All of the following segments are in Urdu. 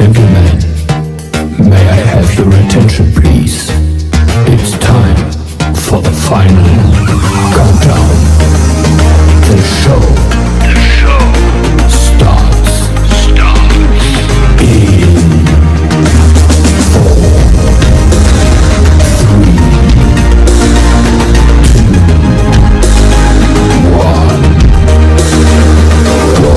Gentlemen, may I have your attention please? It's time for the final countdown. The show starts in 4, 3, 2, 1, go.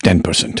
10%।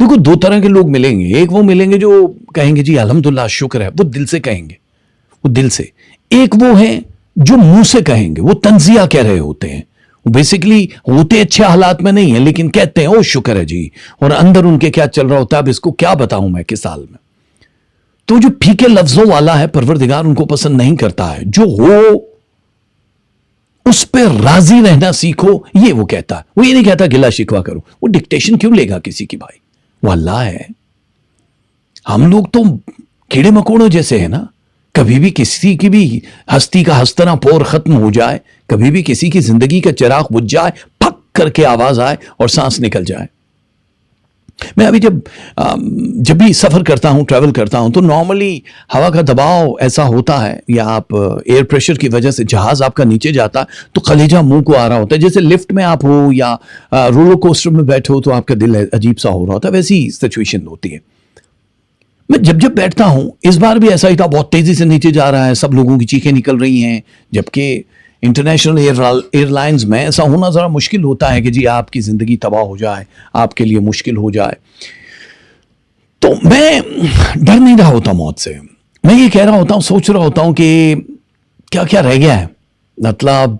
دیکھو دو طرح کے لوگ ملیں گے. ایک وہ ملیں گے جو کہیں گے جی الحمدللہ شکر ہے, وہ دل سے کہیں گے, وہ دل سے. ایک وہ ہیں جو منہ سے کہیں گے, وہ تنزیہ کہہ رہے ہوتے ہیں, بیسیکلی ہوتے اچھے حالات میں نہیں ہیں لیکن کہتے ہیں او شکر ہے جی, اور اندر ان کے کیا چل رہا ہوتا ہے اب اس کو کیا بتاؤں میں کس حال میں. تو جو پھیکے لفظوں والا ہے پروردگار ان کو پسند نہیں کرتا ہے. جو ہو اس پہ راضی رہنا سیکھو, یہ وہ کہتا ہے. وہ یہ نہیں کہتا گلا شکوا کرو, وہ ڈکٹیشن کیوں لے گا کسی کی بھائی, وہ اللہ ہے. ہم لوگ تو کیڑے مکوڑوں جیسے ہیں نا, کبھی بھی کسی کی بھی ہستی کا ہستنا پور ختم ہو جائے, کبھی بھی کسی کی زندگی کا چراغ بجھ جائے, پھک کر کے آواز آئے اور سانس نکل جائے. میں ابھی جب بھی سفر کرتا ہوں, ٹریول کرتا ہوں, تو نارملی ہوا کا دباؤ ایسا ہوتا ہے یا آپ ایئر پریشر کی وجہ سے جہاز آپ کا نیچے جاتا ہے تو کلیجہ منہ کو آ رہا ہوتا ہے. جیسے لفٹ میں آپ ہو یا رولر کوسٹر میں بیٹھے ہو تو آپ کا دل عجیب سا ہو رہا ہوتا ہے, ویسی سچویشن ہوتی ہے. میں جب بیٹھتا ہوں, اس بار بھی ایسا ہی تھا, بہت تیزی سے نیچے جا رہا ہے, سب لوگوں کی چیخیں نکل رہی ہیں, جبکہ انٹرنیشنل ایئر لائنز میں ایسا ہونا ذرا مشکل ہوتا ہے کہ جی آپ کی زندگی تباہ ہو جائے, آپ کے لیے مشکل ہو جائے. تو میں ڈر نہیں رہا ہوتا موت سے, میں یہ کہہ رہا ہوتا ہوں, سوچ رہا ہوتا ہوں کہ کیا کیا رہ گیا ہے. مطلب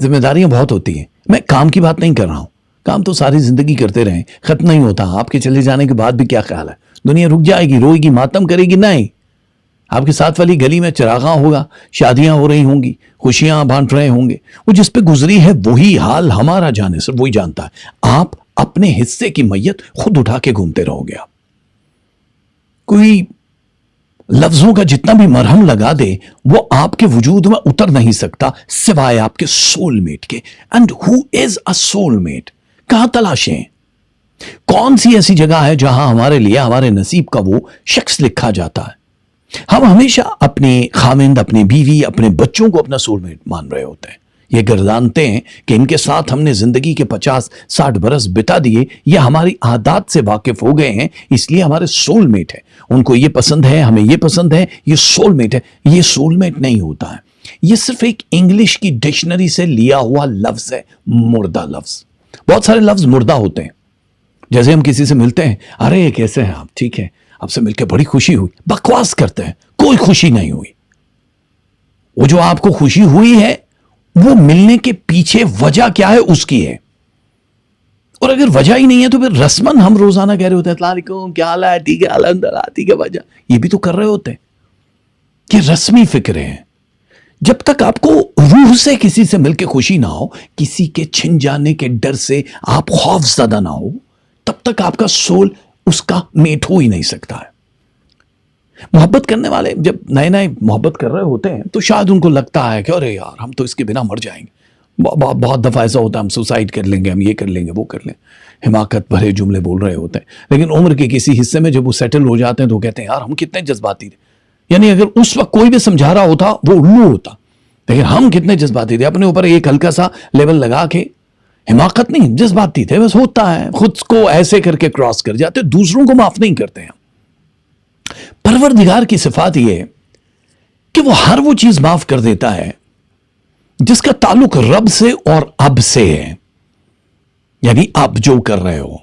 ذمہ داریاں بہت ہوتی ہیں. میں کام کی بات نہیں کر رہا ہوں, کام تو ساری زندگی کرتے رہیں, ختم نہیں ہوتا. آپ کے چلے جانے کے بعد بھی کیا خیال ہے, دنیا رک جائے گی, روئے گی, ماتم کرے گی؟ نہیں. آپ کے ساتھ والی گلی میں چراغاں ہوگا, شادیاں ہو رہی ہوں گی, خوشیاں بانٹ رہے ہوں گے. وہ جس پہ گزری ہے وہی حال ہمارا جانے سے وہی جانتا ہے. آپ اپنے حصے کی میت خود اٹھا کے گھومتے رہو گے. آپ کوئی لفظوں کا جتنا بھی مرہم لگا دے وہ آپ کے وجود میں اتر نہیں سکتا سوائے آپ کے سول میٹ کے. And who is a soul mate? کہاں تلاشیں؟ کون سی ایسی جگہ ہے جہاں ہمارے لیے ہمارے نصیب کا وہ شخص لکھا جاتا ہے؟ ہم ہمیشہ اپنے خاوند, اپنے بیوی, اپنے بچوں کو اپنا سول میٹ مان رہے ہوتے ہیں. یہ گردانتے ہیں کہ ان کے ساتھ ہم نے زندگی کے 50-60 برس بتا دیے, یہ ہماری عادات سے واقف ہو گئے ہیں, اس لیے ہمارے سول میٹ ہے. ان کو یہ پسند ہے, ہمیں یہ پسند ہے, یہ سول میٹ ہے. یہ سول میٹ نہیں ہوتا ہے, یہ صرف ایک انگلش کی ڈکشنری سے لیا ہوا لفظ ہے, مردہ لفظ. بہت سارے لفظ مردہ ہوتے ہیں. جیسے ہم کسی سے ملتے ہیں, ارے کیسے ہیں آپ, ٹھیک ہے, آپ سے مل کے بڑی خوشی ہوئی. بکواس کرتے ہیں, کوئی خوشی نہیں ہوئی. وہ جو آپ کو خوشی ہوئی ہے وہ ملنے کے پیچھے وجہ کیا ہے اس کی ہے, اور اگر وجہ ہی نہیں ہے تو پھر رسمن ہم روزانہ کہہ رہے ہوتے ہیں السلام علیکم, کیا حال ہے, ٹھیک ہے, الحمدللہ, ٹھیک ہے, وجہ یہ بھی تو کر رہے ہوتے ہیں. یہ رسمی فکرے ہیں. جب تک آپ کو روح سے کسی سے مل کے خوشی نہ ہو, کسی کے چھن جانے کے ڈر سے آپ خوف زدہ نہ ہو, تب تک آپ کا سول اس کا میٹ ہو ہی نہیں سکتا ہے. محبت کرنے والے جب نئے نئے محبت کر رہے ہوتے ہیں تو شاید ان کو لگتا ہے کہ ارے یار ہم تو اس کے بنا مر جائیں گے. بہت دفعہ ایسا ہوتا ہے, ہم سوسائڈ کر لیں گے, ہم یہ کر لیں گے, وہ کر لیں. حماقت بھرے جملے بول رہے ہوتے ہیں, لیکن عمر کے کسی حصے میں جب وہ سیٹل ہو جاتے ہیں تو کہتے ہیں یار ہم کتنے جذباتی تھے. یعنی اگر اس وقت کوئی بھی سمجھا رہا ہوتا وہ الو ہوتا, لیکن ہم کتنے جذباتی تھے. اپنے اوپر ایک ہلکا سا لیول لگا کے, حماقت نہیں, جذباتی تھے, بس ہوتا ہے, خود کو ایسے کر کے کراس کر جاتے, دوسروں کو معاف نہیں کرتے ہیں. پروردگار کی صفات یہ ہے کہ وہ ہر وہ چیز معاف کر دیتا ہے جس کا تعلق رب سے اور اب سے ہے, یعنی اب جو کر رہے ہو.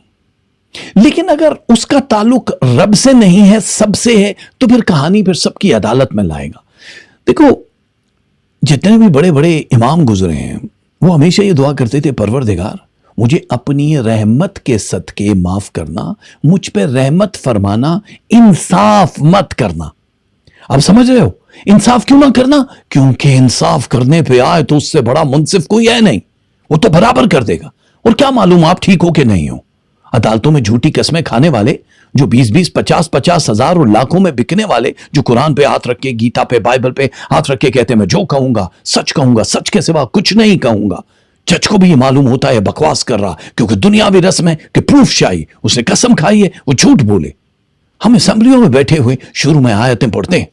لیکن اگر اس کا تعلق رب سے نہیں ہے, سب سے ہے, تو پھر کہانی پھر سب کی عدالت میں لائے گا. دیکھو جتنے بھی بڑے بڑے امام گزرے ہیں وہ ہمیشہ یہ دعا کرتے تھے, پروردگار مجھے اپنی رحمت کے صدقے معاف کرنا, مجھ پہ رحمت فرمانا, انصاف مت کرنا. اب سمجھ رہے ہو انصاف کیوں نہ کرنا؟ کیونکہ انصاف کرنے پہ آئے تو اس سے بڑا منصف کوئی ہے نہیں, وہ تو برابر کر دے گا. اور کیا معلوم آپ ٹھیک ہو کہ نہیں ہو. عدالتوں میں جھوٹی قسمیں کھانے والے, جو 20-20, 50-50 ہزار اور لاکھوں میں بکنے والے, جو قرآن پہ ہاتھ رکھ کے, گیتا پہ, بائبل پہ ہاتھ رکھ کے کہتے ہیں میں جو کہوں گا سچ کہوں گا, سچ کے سوا کچھ نہیں کہوں گا. جج کو بھی یہ معلوم ہوتا ہے بکواس کر رہا, کیونکہ دنیاوی رسم ہے کہ پروف چاہیے, اس نے قسم کھائی ہے وہ جھوٹ بولے. ہم اسمبلیوں میں بیٹھے ہوئے شروع میں آیتیں پڑھتے ہیں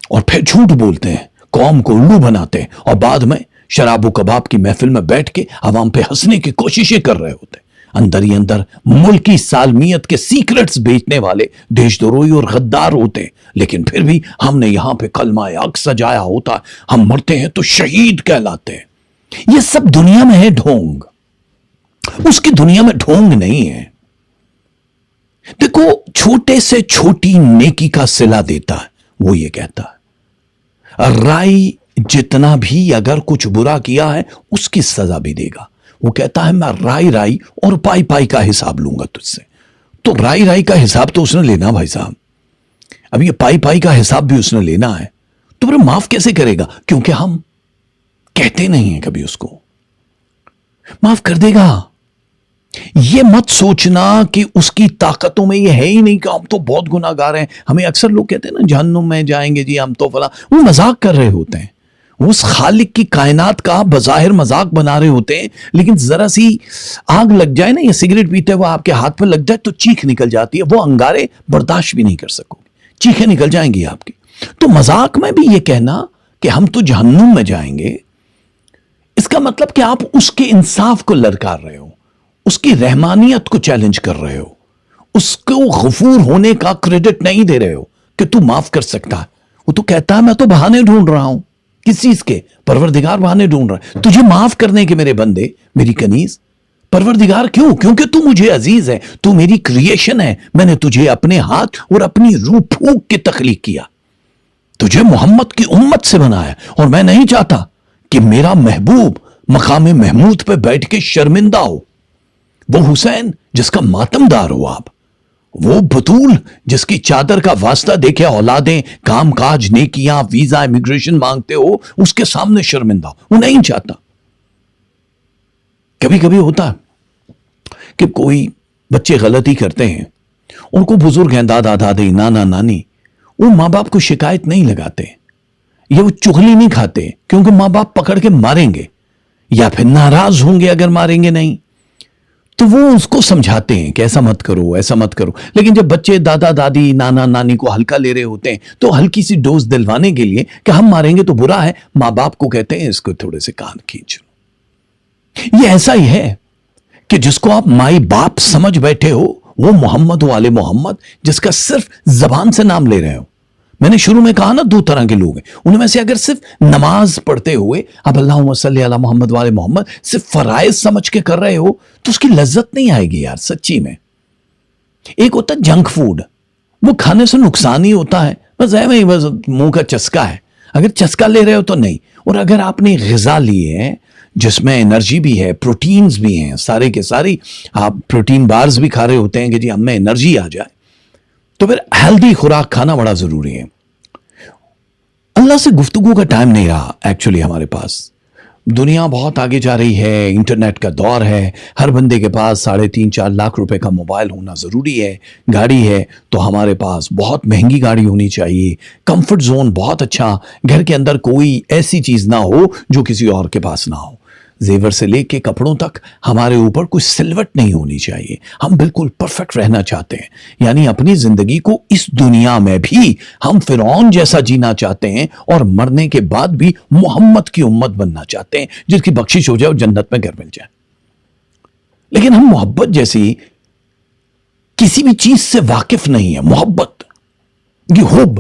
اور پھر جھوٹ بولتے ہیں, قوم کو الو بناتے ہیں, اور بعد میں شراب و کباب کی محفل میں بیٹھ کے عوام پہ ہنسنے کی کوششیں کر رہے ہوتے ہیں. اندر ہی اندر ملکی سالمیت کے سیکرٹس بیچنے والے دیش دروئی اور غدار ہوتے ہیں. لیکن پھر بھی ہم نے یہاں پہ کلمہ حق سجایا ہوتا ہے, ہم مرتے ہیں تو شہید کہلاتے ہیں. یہ سب دنیا میں ہے ڈھونگ, اس کی دنیا میں ڈھونگ نہیں ہے. دیکھو چھوٹے سے چھوٹی نیکی کا صلہ دیتا ہے، وہ یہ کہتا ہے رائی جتنا بھی اگر کچھ برا کیا ہے اس کی سزا بھی دے گا، وہ کہتا ہے میں رائی اور پائی کا حساب لوں گا تجھ سے۔ تو رائی کا حساب تو اس نے لینا بھائی صاحب، اب یہ پائی کا حساب بھی اس نے لینا ہے، تو پھر معاف کیسے کرے گا؟ کیونکہ ہم کہتے نہیں ہیں کبھی اس کو معاف کر دے گا۔ یہ مت سوچنا کہ اس کی طاقتوں میں یہ ہے ہی نہیں کہ ہم تو بہت گناہ گار ہیں۔ ہمیں اکثر لوگ کہتے ہیں نا جہنم میں جائیں گے جی ہم تو فلاں، وہ مذاق کر رہے ہوتے ہیں، اس خالق کی کائنات کا بظاہر مذاق بنا رہے ہوتے ہیں، لیکن ذرا سی آگ لگ جائے نا، یا سگریٹ پیتے ہوئے آپ کے ہاتھ پہ لگ جائے تو چیخ نکل جاتی ہے، وہ انگارے برداشت بھی نہیں کر سکو گے، چیخیں نکل جائیں گی آپ کی۔ تو مذاق میں بھی یہ کہنا کہ ہم تو جہنم میں جائیں گے، اس کا مطلب کہ آپ اس کے انصاف کو للکار رہے ہو، اس کی رحمانیت کو چیلنج کر رہے ہو، اس کو غفور ہونے کا کریڈٹ نہیں دے رہے ہو کہ تو معاف کر سکتا ہے۔ وہ تو کہتا ہے میں تو بہانے ڈھونڈ رہا ہوں، کس چیز کے؟ پروردگار بہانے ڈھونڈ رہا ہے تجھے معاف کرنے کے، میرے بندے، میری کنیز۔ پروردگار کیوں؟ کیونکہ تو مجھے عزیز ہے، تو میری کریشن ہے، میں نے تجھے اپنے ہاتھ اور اپنی روح پھونک کے تخلیق کیا، تجھے محمد کی امت سے بنایا، اور میں نہیں چاہتا کہ میرا محبوب مقام محمود پہ بیٹھ کے شرمندہ ہو، وہ حسین جس کا ماتم دار ہو آپ، وہ بطول جس کی چادر کا واسطہ دیکھے اولادیں کام کاج نیکیاں ویزا امیگریشن مانگتے ہو، اس کے سامنے شرمندہ ہو، وہ نہیں چاہتا۔ کبھی کبھی ہوتا ہے کہ کوئی بچے غلطی کرتے ہیں، ان کو بزرگ ہیں، دادا دادی نانا نانی، وہ ماں باپ کو شکایت نہیں لگاتے، یا وہ چغلی نہیں کھاتے، کیونکہ ماں باپ پکڑ کے ماریں گے یا پھر ناراض ہوں گے اگر ماریں گے نہیں، تو وہ اس کو سمجھاتے ہیں کہ ایسا مت کرو ایسا مت کرو۔ لیکن جب بچے دادا دادی نانا نانی کو ہلکا لے رہے ہوتے ہیں تو ہلکی سی ڈوز دلوانے کے لیے کہ ہم ماریں گے تو برا ہے، ماں باپ کو کہتے ہیں اس کو تھوڑے سے کان کھینچ لو۔ یہ ایسا ہی ہے کہ جس کو آپ مائی باپ سمجھ بیٹھے ہو، وہ محمد و آل محمد جس کا صرف زبان سے نام لے رہے ہو۔ میں نے شروع میں کہا نا دو طرح کے لوگ ہیں، ان میں سے اگر صرف نماز پڑھتے ہوئے اب اللہم صلی علی محمد و آل محمد صرف فرائض سمجھ کے کر رہے ہو تو اس کی لذت نہیں آئے گی یار، سچی میں۔ ایک ہوتا ہے جنک فوڈ، وہ کھانے سے نقصان ہی ہوتا ہے، بس ہے بس منہ کا چسکا ہے، اگر چسکا لے رہے ہو تو نہیں۔ اور اگر آپ نے غذا لیے ہیں جس میں انرجی بھی ہے، پروٹینز بھی ہیں، سارے کے ساری آپ پروٹین بارز بھی کھا رہے ہوتے ہیں کہ جی ہم میں انرجی آ جائے، تو پھر ہیلدی خوراک کھانا بڑا ضروری ہے۔ اللہ سے گفتگو کا ٹائم نہیں رہا ایکچولی ہمارے پاس، دنیا بہت آگے جا رہی ہے، انٹرنیٹ کا دور ہے، ہر بندے کے پاس 3.5-4 لاکھ روپے کا موبائل ہونا ضروری ہے، گاڑی ہے تو ہمارے پاس بہت مہنگی گاڑی ہونی چاہیے، کمفرٹ زون بہت اچھا، گھر کے اندر کوئی ایسی چیز نہ ہو جو کسی اور کے پاس نہ ہو، زیور سے لے کے کپڑوں تک ہمارے اوپر کوئی سلوٹ نہیں ہونی چاہیے، ہم بالکل پرفیکٹ رہنا چاہتے ہیں، یعنی اپنی زندگی کو اس دنیا میں بھی ہم فرعون جیسا جینا چاہتے ہیں، اور مرنے کے بعد بھی محمد کی امت بننا چاہتے ہیں جس کی بخشش ہو جائے اور جنت میں گھر مل جائے۔ لیکن ہم محبت جیسی کسی بھی چیز سے واقف نہیں ہیں، محبت یہ حب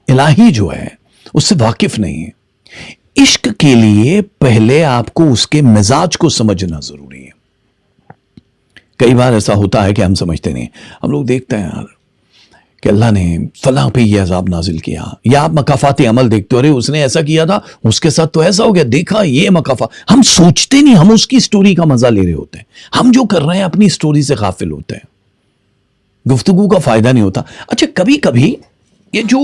الہی جو ہے اس سے واقف نہیں ہے۔ عشق کے لیے پہلے آپ کو اس کے مزاج کو سمجھنا ضروری ہے۔ کئی بار ایسا ہوتا ہے کہ ہم سمجھتے نہیں، ہم لوگ دیکھتے ہیں یار کہ اللہ نے فلاں پہ یہ عذاب نازل کیا، یا آپ مکافات عمل دیکھتے ہو، ارے اس نے ایسا کیا تھا اس کے ساتھ تو ایسا ہو گیا، دیکھا یہ مکافات، ہم سوچتے نہیں، ہم اس کی سٹوری کا مزہ لے رہے ہوتے ہیں، ہم جو کر رہے ہیں اپنی سٹوری سے غافل ہوتے ہیں، گفتگو کا فائدہ نہیں ہوتا۔ اچھا کبھی کبھی یہ جو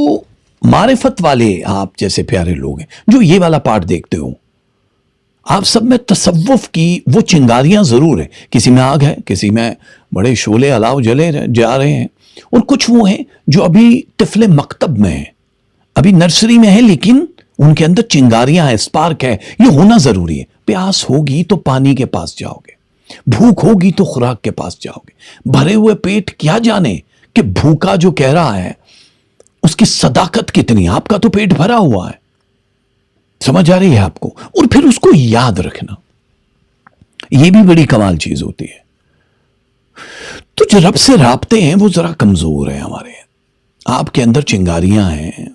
معرفت والے آپ جیسے پیارے لوگ ہیں جو یہ والا پارٹ دیکھتے ہو، آپ سب میں تصوف کی وہ چنگاریاں ضرور ہیں، کسی میں آگ ہے، کسی میں بڑے شعلے الاؤ جلے جا رہے ہیں، اور کچھ وہ ہیں جو ابھی طفل مکتب میں ہیں، ابھی نرسری میں ہیں، لیکن ان کے اندر چنگاریاں ہیں، اسپارک ہے، یہ ہونا ضروری ہے۔ پیاس ہوگی تو پانی کے پاس جاؤ گے، بھوک ہوگی تو خوراک کے پاس جاؤ گے، بھرے ہوئے پیٹ کیا جانے کہ بھوکا جو کہہ رہا ہے اس کی صداقت کتنی، آپ کا تو پیٹ بھرا ہوا ہے، سمجھ آ رہی ہے آپ کو؟ اور پھر اس کو یاد رکھنا، یہ بھی بڑی کمال چیز ہوتی ہے۔ تو جو رب سے رابطے ہیں وہ ذرا کمزور ہیں ہمارے، آپ کے اندر چنگاریاں ہیں،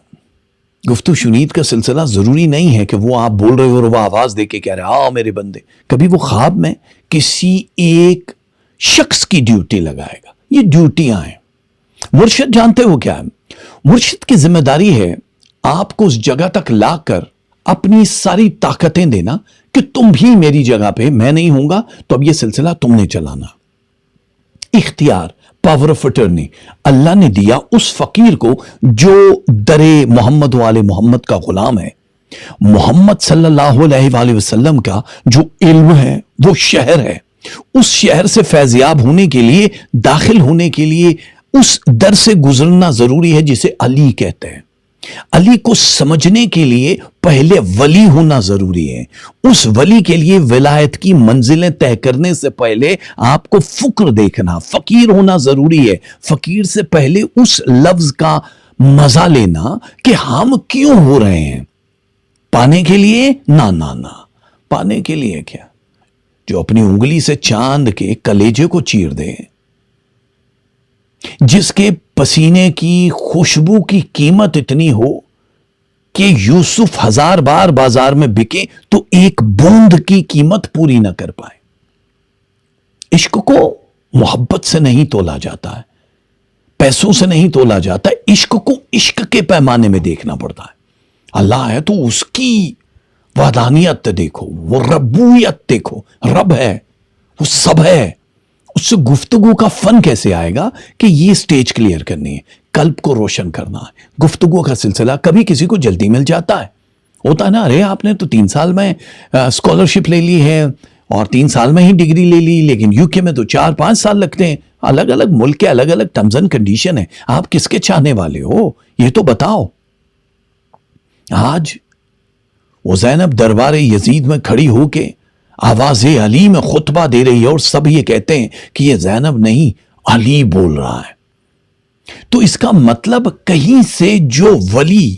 گفتگو شنید کا سلسلہ ضروری نہیں ہے کہ وہ آپ بول رہے ہو اور وہ آواز دے کے کہہ رہے آؤ میرے بندے، کبھی وہ خواب میں کسی ایک شخص کی ڈیوٹی لگائے گا، یہ ڈیوٹیاں ہیں. مرشد جانتے ہو کیا ہے؟ مرشد کی ذمہ داری ہے آپ کو اس جگہ تک لا کر اپنی ساری طاقتیں دینا کہ تم بھی میری جگہ پہ، میں نہیں ہوں گا تو اب یہ سلسلہ تم نے چلانا. اختیار، پاور آف اٹرنی اللہ نے دیا اس فقیر کو جو در محمد و آل محمد کا غلام ہے. محمد صلی اللہ علیہ وآلہ وسلم کا جو علم ہے وہ شہر ہے. اس شہر سے فیضیاب ہونے کے لیے، داخل ہونے کے لیے اس در سے گزرنا ضروری ہے جسے علی کہتے ہیں. علی کو سمجھنے کے لیے پہلے ولی ہونا ضروری ہے. اس ولی کے لیے ولایت کی منزلیں طے کرنے سے پہلے آپ کو فقر دیکھنا، فقیر ہونا ضروری ہے. فقیر سے پہلے اس لفظ کا مزہ لینا کہ ہم کیوں ہو رہے ہیں. پانے کے لیے نہ پانے کے لیے کیا؟ جو اپنی انگلی سے چاند کے کلیجے کو چیر دے، جس کے پسینے کی خوشبو کی قیمت اتنی ہو کہ یوسف 1000 بار بازار میں بکے تو ایک بوند کی قیمت پوری نہ کر پائے. عشق کو محبت سے نہیں تولا جاتا ہے، پیسوں سے نہیں تولا جاتا ہے. عشق کو عشق کے پیمانے میں دیکھنا پڑتا ہے. اللہ ہے تو اس کی وحدانیت دیکھو، وہ ربویت دیکھو. رب ہے، وہ سب ہے. اس سے گفتگو کا فن کیسے آئے گا کہ یہ سٹیج کلیئر کرنی ہے، قلب کو روشن کرنا ہے. گفتگو کا سلسلہ کبھی کسی کو جلدی مل جاتا ہے، ہوتا ہے نا، ارے آپ نے تو 3 سال میں اسکالرشپ لے لی ہے اور 3 سال میں ہی ڈگری لے لی، لیکن یو کے میں تو 4-5 سال لگتے ہیں. الگ الگ ملک کے الگ الگ ٹرمز اینڈ کنڈیشن ہے. آپ کس کے چاہنے والے ہو یہ تو بتاؤ. آج وہ زینب دربار یزید میں کھڑی ہو کے آواز علی میں خطبہ دے رہی ہے اور سب یہ کہتے ہیں کہ یہ زینب نہیں علی بول رہا ہے. تو اس کا مطلب کہیں سے جو ولی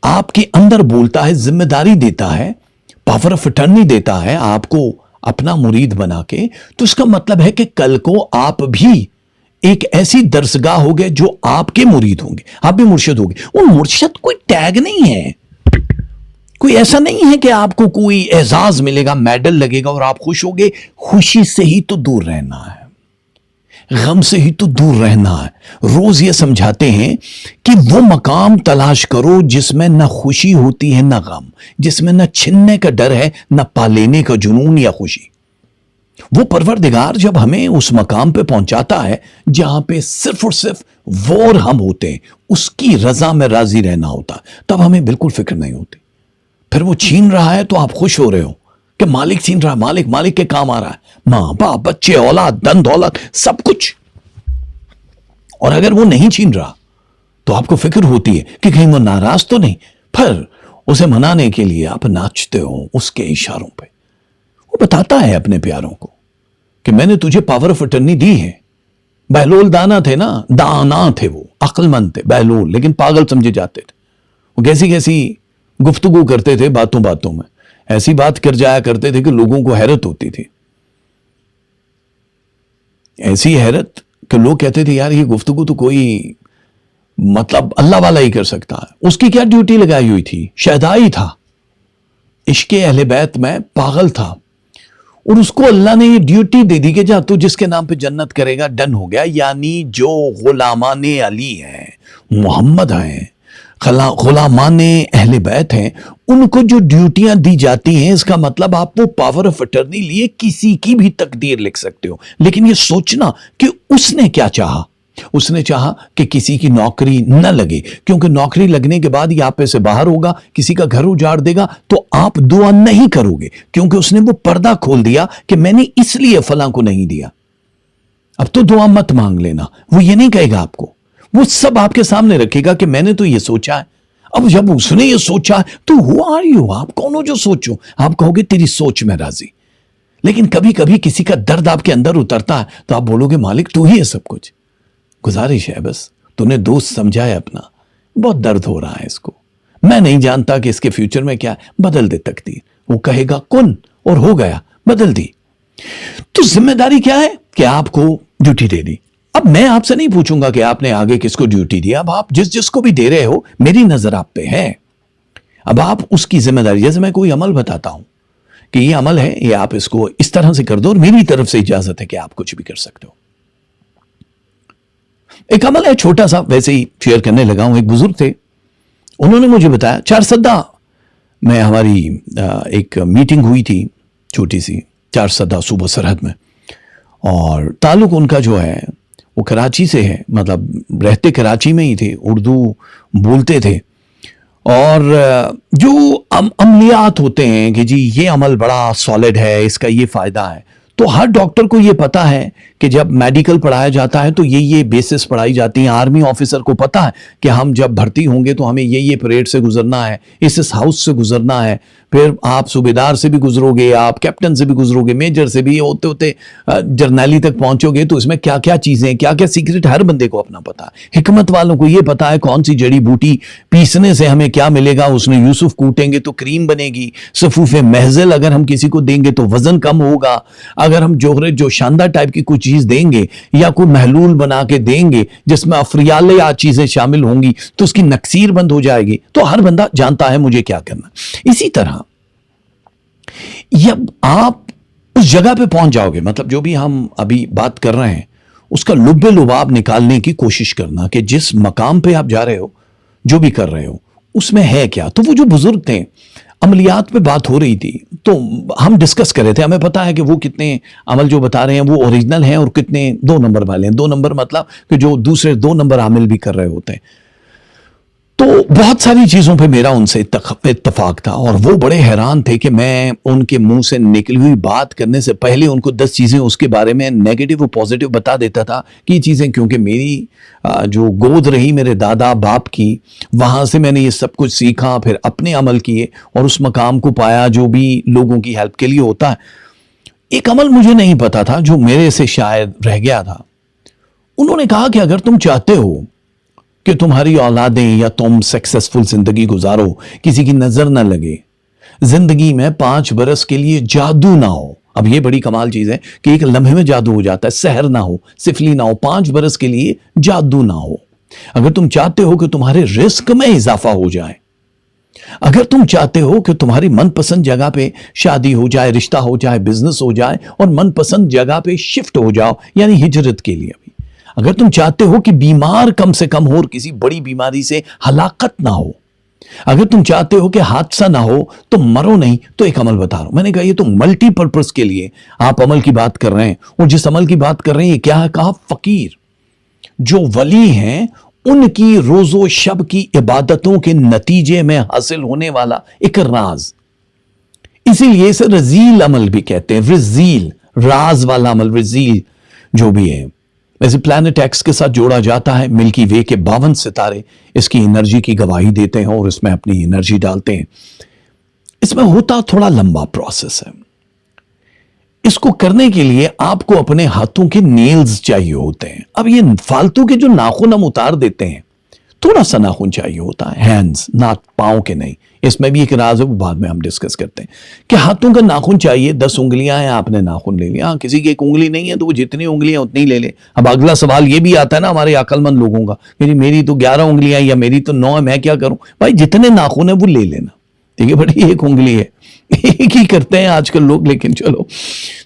آپ کے اندر بولتا ہے، ذمہ داری دیتا ہے، پاور آف اٹرنی دیتا ہے آپ کو اپنا مرید بنا کے، تو اس کا مطلب ہے کہ کل کو آپ بھی ایک ایسی درسگاہ ہوگے جو آپ کے مرید ہوں گے، آپ بھی مرشد ہوگے. وہ مرشد کوئی ٹیگ نہیں ہے، کوئی ایسا نہیں ہے کہ آپ کو کوئی اعزاز ملے گا، میڈل لگے گا اور آپ خوش ہوگے. خوشی سے ہی تو دور رہنا ہے، غم سے ہی تو دور رہنا ہے. روز یہ سمجھاتے ہیں کہ وہ مقام تلاش کرو جس میں نہ خوشی ہوتی ہے نہ غم، جس میں نہ چھننے کا ڈر ہے نہ پا لینے کا جنون یا خوشی. وہ پروردگار جب ہمیں اس مقام پہ پہنچاتا ہے جہاں پہ صرف اور صرف وہ اور ہم ہوتے ہیں، اس کی رضا میں راضی رہنا ہوتا، تب ہمیں بالکل فکر نہیں ہوتی. پھر وہ چھین رہا ہے تو آپ خوش ہو رہے ہو کہ مالک چھین رہا ہے، مالک کے کام آ رہا ہے، ماں باپ بچے اولاد دن دولت سب کچھ. اور اگر وہ نہیں چھین رہا تو آپ کو فکر ہوتی ہے کہ کہیں وہ ناراض تو نہیں. پھر اسے منانے کے لیے آپ ناچتے ہو اس کے اشاروں پہ. وہ بتاتا ہے اپنے پیاروں کو کہ میں نے تجھے پاور آف اٹرنی دی ہے. بہلول دانا تھے نا، دانا تھے، وہ عقل مند تھے بہلول، لیکن پاگل سمجھے جاتے تھے. وہ کیسی گفتگو کرتے تھے، باتوں میں ایسی بات کر جایا کرتے تھے کہ لوگوں کو حیرت ہوتی تھی. ایسی حیرت کہ لوگ کہتے تھے یار یہ گفتگو تو کوئی مطلب اللہ والا ہی کر سکتا ہے. اس کی کیا ڈیوٹی لگائی ہوئی تھی؟ شہدائی تھا، عشق اہل بیت میں پاگل تھا، اور اس کو اللہ نے یہ ڈیوٹی دے دی کہ جا تو جس کے نام پہ جنت کرے گا. ڈن ہو گیا. یعنی جو غلامان علی ہیں، محمد ہیں، غلامان اہل بیت ہیں، ان کو جو ڈیوٹیاں دی جاتی ہیں، اس کا مطلب آپ وہ پاور آف اٹرنی لیے کسی کی بھی تقدیر لکھ سکتے ہو. لیکن یہ سوچنا کہ اس نے کیا چاہا. اس نے چاہا کہ کسی کی نوکری نہ لگے، کیونکہ نوکری لگنے کے بعد یہ آپ پہ سے باہر ہوگا، کسی کا گھر اجاڑ دے گا تو آپ دعا نہیں کرو گے، کیونکہ اس نے وہ پردہ کھول دیا کہ میں نے اس لیے فلاں کو نہیں دیا. اب تو دعا مت مانگ لینا. وہ یہ نہیں کہے گا آپ کو، وہ سب آپ کے سامنے رکھے گا کہ میں نے تو یہ سوچا ہے. اب جب اس نے یہ سوچا تو who are you؟ آپ کون ہو جو سوچو؟ آپ کہو گے تیری سوچ میں راضی. لیکن کبھی کبھی کسی کا درد آپ کے اندر اترتا ہے تو آپ بولو گے مالک تو ہی ہے سب کچھ. گزارش ہے بس تو نے دوست سمجھا ہے اپنا، بہت درد ہو رہا ہے اس کو، میں نہیں جانتا کہ اس کے فیوچر میں کیا ہے، بدل دے تقدیر. وہ کہے گا کن اور ہو گیا، بدل دی. تو ذمہ داری کیا ہے کہ آپ کو ڈیوٹی دے دی. اب میں آپ سے نہیں پوچھوں گا کہ آپ نے آگے کس کو ڈیوٹی دیا. اب آپ جس کو بھی دے رہے ہو میری نظر آپ پہ ہے. اب آپ اس کی ذمہ داری، جیسے میں کوئی عمل بتاتا ہوں کہ یہ عمل ہے، یہ آپ اس کو اس طرح سے کر دو اور میری طرف سے اجازت ہے کہ آپ کچھ بھی کر سکتے ہو. ایک عمل ہے چھوٹا سا, ویسے ہی شیئر کرنے لگا ہوں. ایک بزرگ تھے, انہوں نے مجھے بتایا, 4 سدہ میں ہماری ایک میٹنگ ہوئی تھی چھوٹی سی, 4 سدہ صوبہ سرحد میں, اور تعلق ان کا جو ہے وہ کراچی سے ہے, مطلب رہتے کراچی میں ہی تھے, اردو بولتے تھے. اور جو عملیات ہوتے ہیں کہ جی یہ عمل بڑا سالڈ ہے, اس کا یہ فائدہ ہے, تو ہر ڈاکٹر کو یہ پتا ہے کہ جب میڈیکل پڑھایا جاتا ہے تو یہ بیسس پڑھائی جاتی ہیں. آرمی آفیسر کو پتا ہے کہ ہم جب بھرتی ہوں گے تو ہمیں یہ پریڈ سے گزرنا ہے, اس ہاؤس سے گزرنا ہے, پھر آپ صوبیدار سے بھی گزرو گے, آپ کیپٹن سے بھی گزرو گے, میجر سے بھی, ہوتے ہوتے جرنیلی تک پہنچو گے. تو اس میں کیا کیا چیزیں, کیا کیا سیکرٹ ہر بندے کو اپنا پتا ہے. حکمت والوں کو یہ پتا ہے کون سی جڑی بوٹی پیسنے سے ہمیں کیا ملے گا. اس میں یوسف کوٹیں گے تو کریم بنے گی, صفوف محضل اگر ہم کسی کو دیں گے تو وزن کم ہوگا, اگر ہم جو شاندار ٹائپ کی کوئی چیز دیں گے یا کوئی محلول بنا کے دیں گے جس میں افریالیات چیزیں شامل ہوں گی تو اس کی نکسیر بند ہو جائے گی. تو ہر بندہ جانتا ہے مجھے کیا کرنا. اسی طرح جب آپ اس جگہ پہ پہنچ جاؤ گے, مطلب جو بھی ہم ابھی بات کر رہے ہیں اس کا لب لباب نکالنے کی کوشش کرنا کہ جس مقام پہ آپ جا رہے ہو, جو بھی کر رہے ہو, اس میں ہے کیا. تو وہ جو بزرگ تھے, عملیات پہ بات ہو رہی تھی تو ہم ڈسکس کر رہے تھے. ہمیں پتا ہے کہ وہ کتنے عمل جو بتا رہے ہیں وہ اوریجنل ہیں اور کتنے 2 نمبر والے ہیں. 2 نمبر مطلب کہ جو دوسرے 2 نمبر عامل بھی کر رہے ہوتے ہیں. تو بہت ساری چیزوں پہ میرا ان سے اتفاق تھا, اور وہ بڑے حیران تھے کہ میں ان کے منہ سے نکلی ہوئی بات کرنے سے پہلے ان کو 10 چیزیں اس کے بارے میں نیگیٹو اور پازیٹو بتا دیتا تھا کہ یہ چیزیں, کیونکہ میری جو گود رہی میرے دادا باپ کی, وہاں سے میں نے یہ سب کچھ سیکھا, پھر اپنے عمل کیے اور اس مقام کو پایا جو بھی لوگوں کی ہیلپ کے لیے ہوتا ہے. ایک عمل مجھے نہیں پتا تھا جو میرے سے شاید رہ گیا تھا. انہوں نے کہا کہ اگر تم چاہتے ہو کہ تمہاری اولادیں یا تم سکسیسفل زندگی گزارو, کسی کی نظر نہ لگے, زندگی میں 5 برس کے لیے جادو نہ ہو. اب یہ بڑی کمال چیز ہے کہ ایک لمحے میں جادو ہو جاتا ہے, سحر نہ ہو, سفلی نہ ہو, 5 برس کے لیے جادو نہ ہو. اگر تم چاہتے ہو کہ تمہارے رزق میں اضافہ ہو جائے, اگر تم چاہتے ہو کہ تمہاری من پسند جگہ پہ شادی ہو جائے, رشتہ ہو جائے, بزنس ہو جائے, اور من پسند جگہ پہ شفٹ ہو جاؤ, یعنی ہجرت کے لیے, اگر تم چاہتے ہو کہ بیمار کم سے کم ہو اور کسی بڑی بیماری سے ہلاکت نہ ہو, اگر تم چاہتے ہو کہ حادثہ نہ ہو تو مرو نہیں, تو ایک عمل بتا رہا ہوں. میں نے کہا یہ تو ملٹی پرپز کے لیے آپ عمل کی بات کر رہے ہیں, اور جس عمل کی بات کر رہے ہیں یہ کیا ہے. کہا فقیر جو ولی ہیں ان کی روز و شب کی عبادتوں کے نتیجے میں حاصل ہونے والا ایک راز, اسی لیے اسے رزیل عمل بھی کہتے ہیں. رزیل, راز والا عمل, رزیل جو بھی ہے. ویسے پلانٹ ایکس کے ساتھ جوڑا جاتا ہے. ملکی وے کے 52 ستارے اس کی انرجی کی گواہی دیتے ہیں اور اس میں اپنی انرجی ڈالتے ہیں. اس میں ہوتا تھوڑا لمبا پروسیس ہے. اس کو کرنے کے لیے آپ کو اپنے ہاتھوں کے نیلز چاہیے ہوتے ہیں. اب یہ فالتو کے جو ناخن ہم اتار دیتے ہیں, تھوڑا سا ناخن چاہیے ہوتا ہے, ہینڈز, نہ پاؤں کے نہیں. اس میں بھی ایک راز ہے, وہ بعد میں ہم ڈسکس کرتے ہیں کہ ہاتھوں کا ناخن چاہیے. 10 انگلیاں ہیں, آپ نے ناخن لے لیا. کسی کی ایک انگلی نہیں ہے تو وہ جتنی انگلیاں اتنی لے لے. اب اگلا سوال یہ بھی آتا ہے نا ہمارے عقل مند لوگوں کا کہ جی میری تو 11 انگلیاں یا میری تو 9 ہے, میں کیا کروں. بھائی جتنے ناخن ہیں وہ لے لینا, ٹھیک ہے. بڑی ایک انگلی ہے, ایک ہی کرتے ہیں آج کل لوگ, لیکن چلو.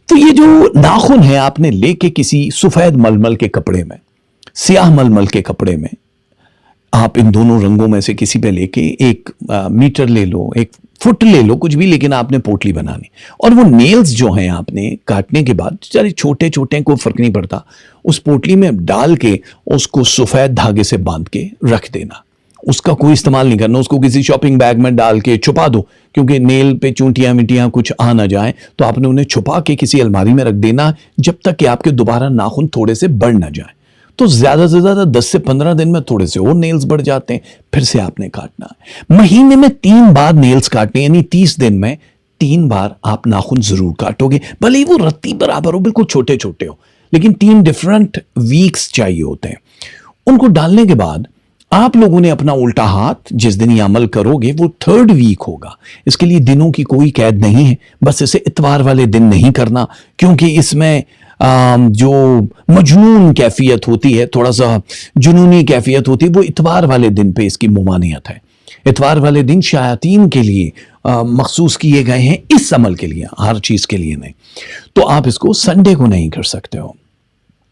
تو یہ جو ناخن ہے آپ نے لے کے کسی سفید ململ کے کپڑے میں, سیاہ ململ کے کپڑے میں, آپ ان دونوں رنگوں میں سے کسی پہ لے کے 1 میٹر لے لو, 1 فٹ لے لو, کچھ بھی, لیکن آپ نے پوٹلی بنانی. اور وہ نیلز جو ہیں آپ نے کاٹنے کے بعد چارے چھوٹے چھوٹے, کوئی فرق نہیں پڑتا, اس پوٹلی میں ڈال کے اس کو سفید دھاگے سے باندھ کے رکھ دینا. اس کا کوئی استعمال نہیں کرنا. اس کو کسی شاپنگ بیگ میں ڈال کے چھپا دو, کیونکہ نیل پہ چونٹیاں مٹیاں کچھ آ نہ جائیں, تو آپ نے انہیں چھپا کے کسی الماری میں رکھ دینا جب تک کہ آپ کے دوبارہ ناخن تھوڑے سے بڑھ نہ جائیں. تو زیادہ سے زیادہ 10 سے 15 دن میں تھوڑے سے اور نیلز بڑھ جاتے ہیں, پھر سے آپ نے کاٹنا ہے. مہینے میں 3 بار نیلز کاٹنے, یعنی 30 دن میں 3 بار آپ ناخن ضرور کاٹو گے. بھلے ہی وہ رتی برابر ہو, بالکل چھوٹے چھوٹے ہو, لیکن 3 ڈیفرنٹ ویکس چاہیے ہوتے ہیں. ان کو ڈالنے کے بعد آپ لوگوں نے اپنا الٹا ہاتھ جس دن یہ عمل کرو گے وہ 3rd ویک ہوگا. اس کے لیے دنوں کی کوئی قید نہیں ہے, بس اسے اتوار والے دن نہیں کرنا, کیونکہ اس میں جو مجنون کیفیت ہوتی ہے, تھوڑا سا جنونی کیفیت ہوتی ہے, وہ اتوار والے دن پہ اس کی ممانعت ہے. اتوار والے دن شیاطین کے لیے مخصوص کیے گئے ہیں, اس عمل کے لیے, ہر چیز کے لیے نہیں. تو آپ اس کو سنڈے کو نہیں کر سکتے ہو.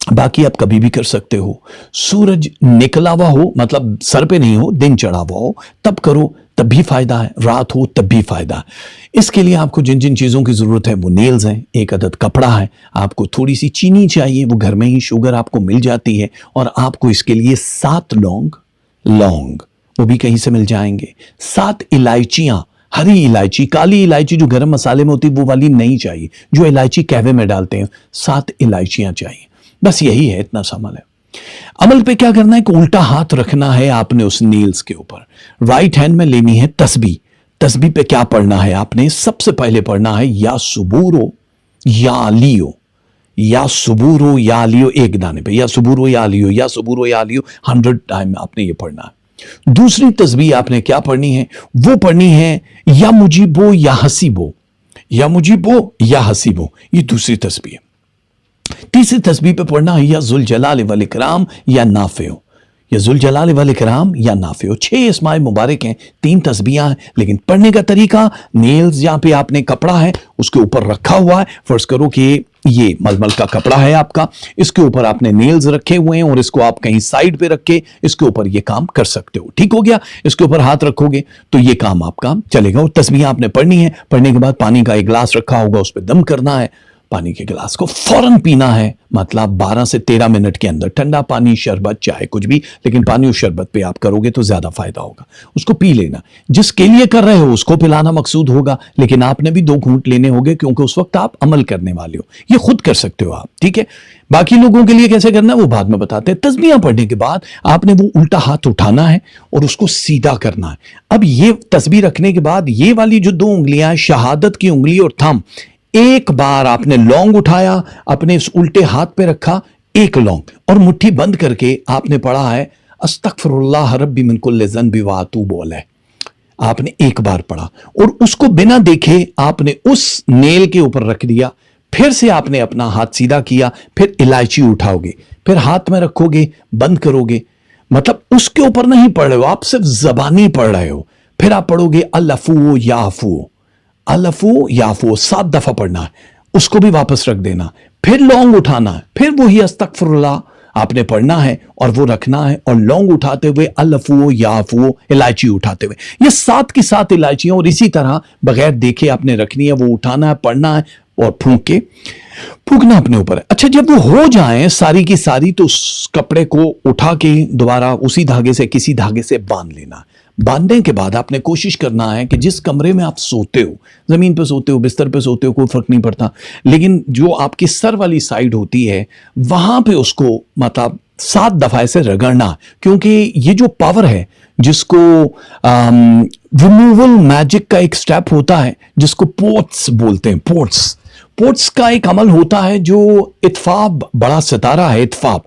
باقی آپ کبھی بھی کر سکتے ہو. سورج نکلا ہوا ہو, مطلب سر پہ نہیں ہو, دن چڑھا ہوا ہو, تب کرو, تب بھی فائدہ ہے. رات ہو تب بھی فائدہ ہے. اس کے لیے آپ کو جن جن چیزوں کی ضرورت ہے وہ نیلز ہیں, ایک عدد کپڑا ہے, آپ کو تھوڑی سی چینی چاہیے, وہ گھر میں ہی شوگر آپ کو مل جاتی ہے, اور آپ کو اس کے لیے 7 لونگ وہ بھی کہیں سے مل جائیں گے, 7 الائچیاں, ہری الائچی, کالی الائچی جو گرم مسالے میں ہوتی وہ والی نہیں چاہیے, جو الائچی قہوے میں ڈالتے ہیں, 7 الائچیاں چاہیے. بس یہی ہے, اتنا سا عمل ہے. عمل پہ کیا کرنا ہے کہ الٹا ہاتھ رکھنا ہے آپ نے اس نیلز کے اوپر. رائٹ ہینڈ میں لینی ہے تسبیح. تسبیح پہ کیا پڑھنا ہے آپ نے؟ سب سے پہلے پڑھنا ہے یا صبورو یا لیو, یا صبورو یا لیو, ایک دانے پہ, یا صبورو یا لیو, یا صبورو یا لیو 100 ٹائم آپ نے یہ پڑھنا ہے. دوسری تسبیح آپ نے کیا پڑھنی ہے؟ وہ پڑھنی ہے یا مجیبو یا حسیبو, یا مجیبو یا حسیبو, یہ دوسری تسبیح ہے. تیسری تسبیح پہ پڑھنا ہے یا ذوالجلال والاکرام یا نافع, یا ذوالجلال والاکرام یا نافع. 6 اسماء مبارک ہیں, 3 تسبیحاں ہیں, لیکن پڑھنے کا طریقہ نیلز جہاں پہ آپ نے کپڑا ہے اس کے اوپر رکھا ہوا ہے. فرض کرو کہ یہ ململ کا کپڑا ہے آپ کا, اس کے اوپر آپ نے نیلز رکھے ہوئے ہیں اور اس کو آپ کہیں سائڈ پہ رکھ کے اس کے اوپر یہ کام کر سکتے ہو. ٹھیک ہو گیا؟ اس کے اوپر ہاتھ رکھو گے تو یہ کام آپ کا چلے گا. اور تسبیح آپ نے پڑھنی ہے. پڑھنے کے بعد پانی کا ایک گلاس رکھا ہوگا, اس پہ دم کرنا ہے. پانی کے گلاس کو فوراً پینا ہے, مطلب 12 سے 13 منٹ کے اندر. ٹھنڈا پانی, شربت, چائے, کچھ بھی, لیکن پانی اور شربت پہ آپ کرو گے تو زیادہ فائدہ ہوگا. اس کو پی لینا. جس کے لیے کر رہے ہو اس کو پلانا مقصود ہوگا, لیکن آپ نے بھی 2 گھونٹ لینے ہوگے کیونکہ اس وقت آپ عمل کرنے والے ہو. یہ خود کر سکتے ہو آپ, ٹھیک ہے. باقی لوگوں کے لیے کیسے کرنا ہے وہ بعد میں بتاتے ہیں. تسبیحاں پڑھنے کے بعد آپ نے وہ الٹا ہاتھ اٹھانا ہے اور اس کو سیدھا کرنا ہے. اب یہ تسبیح رکھنے کے بعد یہ والی جو 2 انگلیاں ہیں, شہادت کی انگلی اور تھم, ایک بار آپ نے لونگ اٹھایا, اپنے اس الٹے ہاتھ پہ رکھا, ایک لونگ, اور مٹھی بند کر کے آپ نے پڑھا ہے استغفر اللہ ربی من کل ذنب واتوب الیہ. آپ نے ایک بار پڑھا اور اس کو بنا دیکھے آپ نے اس نیل کے اوپر رکھ دیا. پھر سے آپ نے اپنا ہاتھ سیدھا کیا, پھر الائچی اٹھاؤ گے, پھر ہاتھ میں رکھو گے, بند کرو گے. مطلب اس کے اوپر نہیں پڑھ رہے ہو آپ, صرف زبانی پڑھ رہے ہو. پھر آپ پڑھو گے العفو یعفو, العفو یعفو 7 دفعہ پڑھنا ہے. اس کو بھی واپس رکھ دینا. پھر لونگ اٹھانا ہے, پھر وہی استغفر اللہ آپ نے پڑھنا ہے اور وہ رکھنا ہے, اور لونگ اٹھاتے ہوئے العفو یعفو, الائچی اٹھاتے ہوئے. یہ 7 کی 7 الائچیاں, اور اسی طرح بغیر دیکھے آپ نے رکھنی ہے. وہ اٹھانا ہے, پڑھنا ہے, اور پھونکنا اپنے اوپر ہے. اچھا, جب وہ ہو جائیں ساری کی ساری تو اس کپڑے کو اٹھا کے دوبارہ اسی دھاگے سے, کسی دھاگے سے باندھ لینا. باندھنے کے بعد آپ نے کوشش کرنا ہے کہ جس کمرے میں آپ سوتے ہو, زمین پہ سوتے ہو, بستر پہ سوتے ہو, کوئی فرق نہیں پڑتا, لیکن جو آپ کی سر والی سائڈ ہوتی ہے وہاں پہ اس کو مطلب 7 دفعہ سے رگڑنا. کیونکہ یہ جو پاور ہے جس کو ریموول میجک کا ایک سٹیپ ہوتا ہے جس کو پورٹس بولتے ہیں. پورٹس کا ایک عمل ہوتا ہے جو اتفاق, بڑا ستارہ ہے اتفاق,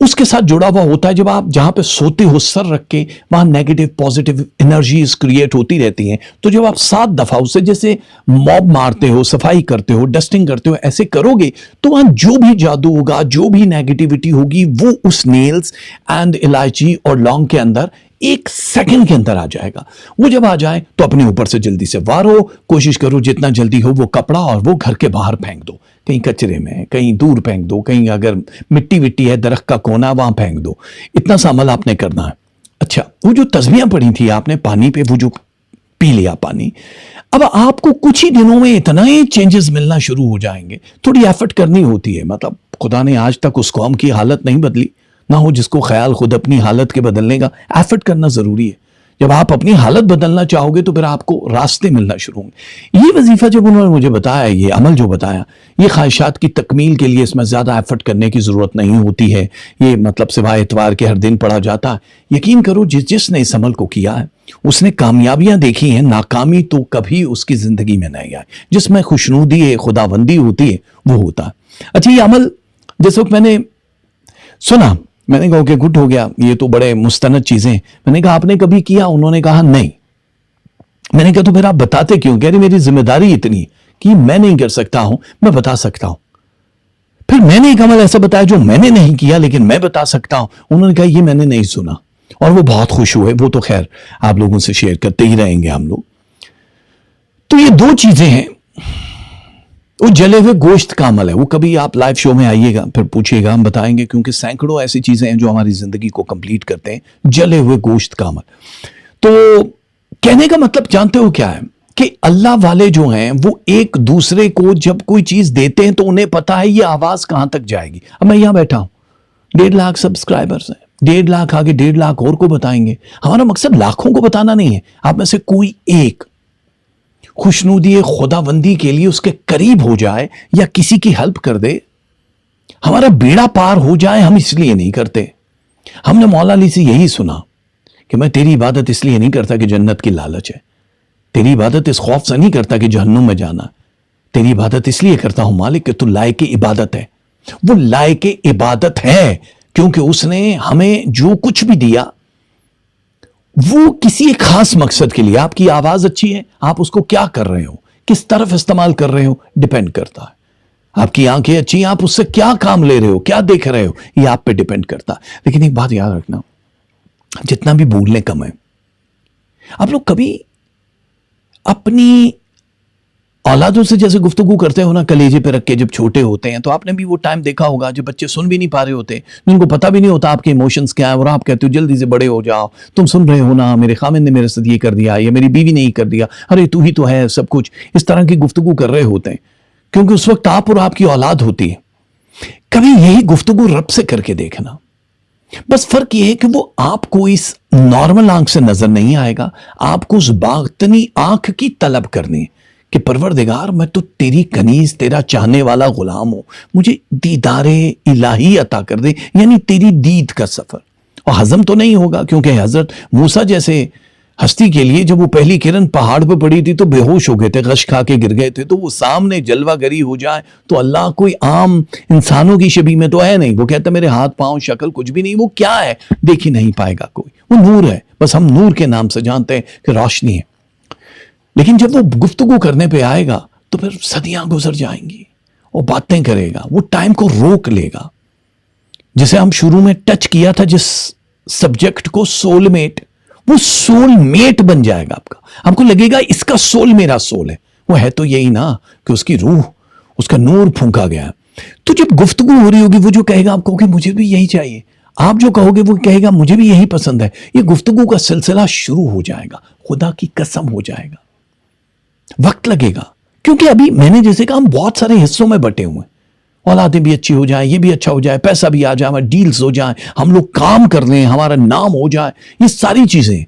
اس کے ساتھ جڑا ہوا ہوتا ہے. جب آپ جہاں پہ سوتے ہو سر رکھ کے, وہاں نیگیٹو پازیٹیو انرجیز کریٹ ہوتی رہتی ہیں. تو جب آپ 7 دفعہ اسے جیسے موب مارتے ہو, صفائی کرتے ہو, ڈسٹنگ کرتے ہو, ایسے کرو گے تو وہاں جو بھی جادو ہوگا, جو بھی نیگیٹیوٹی ہوگی, وہ اس نیلز اینڈ الائچی اور لونگ کے اندر 1 سیکنڈ کے اندر آ جائے گا. وہ جب آ جائے تو اپنے اوپر سے جلدی سے وارو, کوشش کرو جتنا جلدی ہو وہ کپڑا اور وہ گھر کے باہر پھینک دو, کہیں کچرے میں, کہیں دور پھینک دو, کہیں اگر مٹی وٹی ہے, درخت کا کونا وہاں پھینک دو. اتنا سا عمل آپ نے کرنا ہے. اچھا, وہ جو تسبیحاں پڑھی تھی آپ نے پانی پہ, وہ جو پی لیا پانی, اب آپ کو کچھ ہی دنوں میں اتنا ہی چینجز ملنا شروع ہو جائیں گے. تھوڑی ایفرٹ کرنی ہوتی ہے, مطلب خدا نے آج تک اس قوم کی حالت نہیں بدلی, نہ ہو جس کو خیال خود اپنی حالت کے بدلنے کا. ایفرٹ کرنا ضروری ہے. جب آپ اپنی حالت بدلنا چاہو گے تو پھر آپ کو راستے ملنا شروع ہوں گے. یہ وظیفہ جب انہوں نے مجھے بتایا, یہ عمل جو بتایا, یہ خواہشات کی تکمیل کے لیے اس میں زیادہ ایفرٹ کرنے کی ضرورت نہیں ہوتی ہے. یہ مطلب سوائے اتوار کے ہر دن پڑھا جاتا ہے. یقین کرو جس نے اس عمل کو کیا ہے اس نے کامیابیاں دیکھی ہیں, ناکامی تو کبھی اس کی زندگی میں نہیں آئی. جس میں خوشنودی ہے, خداوندی ہوتی ہے, وہ ہوتا ہے. اچھا, یہ عمل جس وقت میں نے سنا, میں نے کہا کہ گڈ ہو گیا, یہ تو بڑے مستند چیزیں. میں نے کہا آپ نے کبھی کیا؟ انہوں نے کہا نہیں. میں نے کہا تو پھر آپ بتاتے کیوں؟ کہہ رہے میری ذمہ داری اتنی کہ میں نہیں کر سکتا ہوں, میں بتا سکتا ہوں. پھر میں نے ایک عمل ایسا بتایا جو میں نے نہیں کیا لیکن میں بتا سکتا ہوں. انہوں نے کہا یہ میں نے نہیں سنا, اور وہ بہت خوش ہوئے. وہ تو خیر آپ لوگوں سے شیئر کرتے ہی رہیں گے ہم لوگ. تو یہ 2 چیزیں ہیں, وہ جلے ہوئے گوشت کا عمل ہے. وہ کبھی آپ لائیو شو میں آئیے گا, پھر پوچھیے گا, ہم بتائیں گے, کیونکہ سینکڑوں ایسی چیزیں ہیں جو ہماری زندگی کو کمپلیٹ کرتے ہیں. جلے ہوئے گوشت کا عمل. تو کہنے کا مطلب جانتے ہو کیا ہے کہ اللہ والے جو ہیں وہ ایک دوسرے کو جب کوئی چیز دیتے ہیں تو انہیں پتا ہے یہ آواز کہاں تک جائے گی. اب میں یہاں بیٹھا ہوں, 1.5 لاکھ سبسکرائبرز ہیں, 1.5 لاکھ آگے 1.5 لاکھ اور کو بتائیں گے. ہمارا مقصد لاکھوں کو بتانا نہیں ہے, آپ میں سے کوئی ایک خوشنودی خداوندی کے لیے اس کے قریب ہو جائے یا کسی کی ہیلپ کر دے, ہمارا بیڑا پار ہو جائے. ہم اس لیے نہیں کرتے. ہم نے مولا علی سے یہی سنا کہ میں تیری عبادت اس لیے نہیں کرتا کہ جنت کی لالچ ہے, تیری عبادت اس خوف سے نہیں کرتا کہ جہنم میں جانا, تیری عبادت اس لیے کرتا ہوں مالک کہ تو لائق عبادت ہے. وہ لائق عبادت ہے کیونکہ اس نے ہمیں جو کچھ بھی دیا وہ کسی ایک خاص مقصد کے لیے. آپ کی آواز اچھی ہے, آپ اس کو کیا کر رہے ہو, کس طرف استعمال کر رہے ہو, ڈیپینڈ کرتا ہے. آپ کی آنکھیں اچھی ہیں, آپ اس سے کیا کام لے رہے ہو, کیا دیکھ رہے ہو, یہ آپ پہ ڈیپینڈ کرتا ہے. لیکن ایک بات یاد رکھنا, جتنا بھی بھولنے کم ہے. آپ لوگ کبھی اپنی اولادوں سے جیسے گفتگو کرتے ہو نا کلیجے پہ رکھ کے, جب چھوٹے ہوتے ہیں تو آپ نے بھی وہ ٹائم دیکھا ہوگا جب بچے سن بھی نہیں پا رہے ہوتے, جن کو پتہ بھی نہیں ہوتا آپ کے ایموشنز کیا ہیں, اور آپ کہتے ہو جلدی سے بڑے ہو جاؤ, تم سن رہے ہو نا, میرے خامن نے میرے ساتھ یہ کر دیا یا میری بیوی نے یہ کر دیا, ارے تو ہی تو ہے سب کچھ. اس طرح کی گفتگو کر رہے ہوتے ہیں کیونکہ اس وقت آپ اور آپ کی اولاد ہوتی ہے. کبھی یہی گفتگو رب سے کر کے دیکھنا. بس فرق یہ ہے کہ وہ آپ کو اس نارمل آنکھ سے نظر نہیں آئے گا, آپ کو اس باطنی آنکھ کی طلب کرنی ہے کہ پروردگار میں تو تیری کنیز, تیرا چاہنے والا غلام ہوں, مجھے دیدار الہی عطا کر دے, یعنی تیری دید کا سفر. اور ہضم تو نہیں ہوگا کیونکہ حضرت موسیٰ جیسے ہستی کے لیے جب وہ پہلی کرن پہاڑ پہ پڑی تھی تو بے ہوش ہو گئے تھے, غش کھا کے گر گئے تھے. تو وہ سامنے جلوہ گری ہو جائے تو اللہ کوئی عام انسانوں کی شبیہ میں تو ہے نہیں. وہ کہتا میرے ہاتھ پاؤں شکل کچھ بھی نہیں, وہ کیا ہے دیکھ ہی نہیں پائے گا کوئی, وہ نور ہے. بس ہم نور کے نام سے جانتے ہیں کہ روشنی ہے. لیکن جب وہ گفتگو کرنے پہ آئے گا تو پھر صدیاں گزر جائیں گی, وہ باتیں کرے گا, وہ ٹائم کو روک لے گا. جسے ہم شروع میں ٹچ کیا تھا جس سبجیکٹ کو, سول میٹ, وہ سول میٹ بن جائے گا آپ کا. آپ کو لگے گا اس کا سول میرا سول ہے. وہ ہے تو یہی نا کہ اس کی روح, اس کا نور پھونکا گیا. تو جب گفتگو ہو رہی ہوگی وہ جو کہے گا آپ کہو گے مجھے بھی یہی چاہیے, آپ جو کہو گے وہ کہے گا مجھے بھی یہی پسند ہے. یہ گفتگو کا سلسلہ شروع ہو جائے گا, خدا کی قسم ہو جائے گا. وقت لگے گا کیونکہ ابھی میں نے جیسے کہا ہم بہت سارے حصوں میں بٹے ہوئے ہیں. اولادیں بھی اچھی ہو جائیں, یہ بھی اچھا ہو جائے, پیسہ بھی آ جائے, ہمارے ڈیلز ہو جائیں, ہم لوگ کام کر لیں, ہمارا نام ہو جائے, یہ ساری چیزیں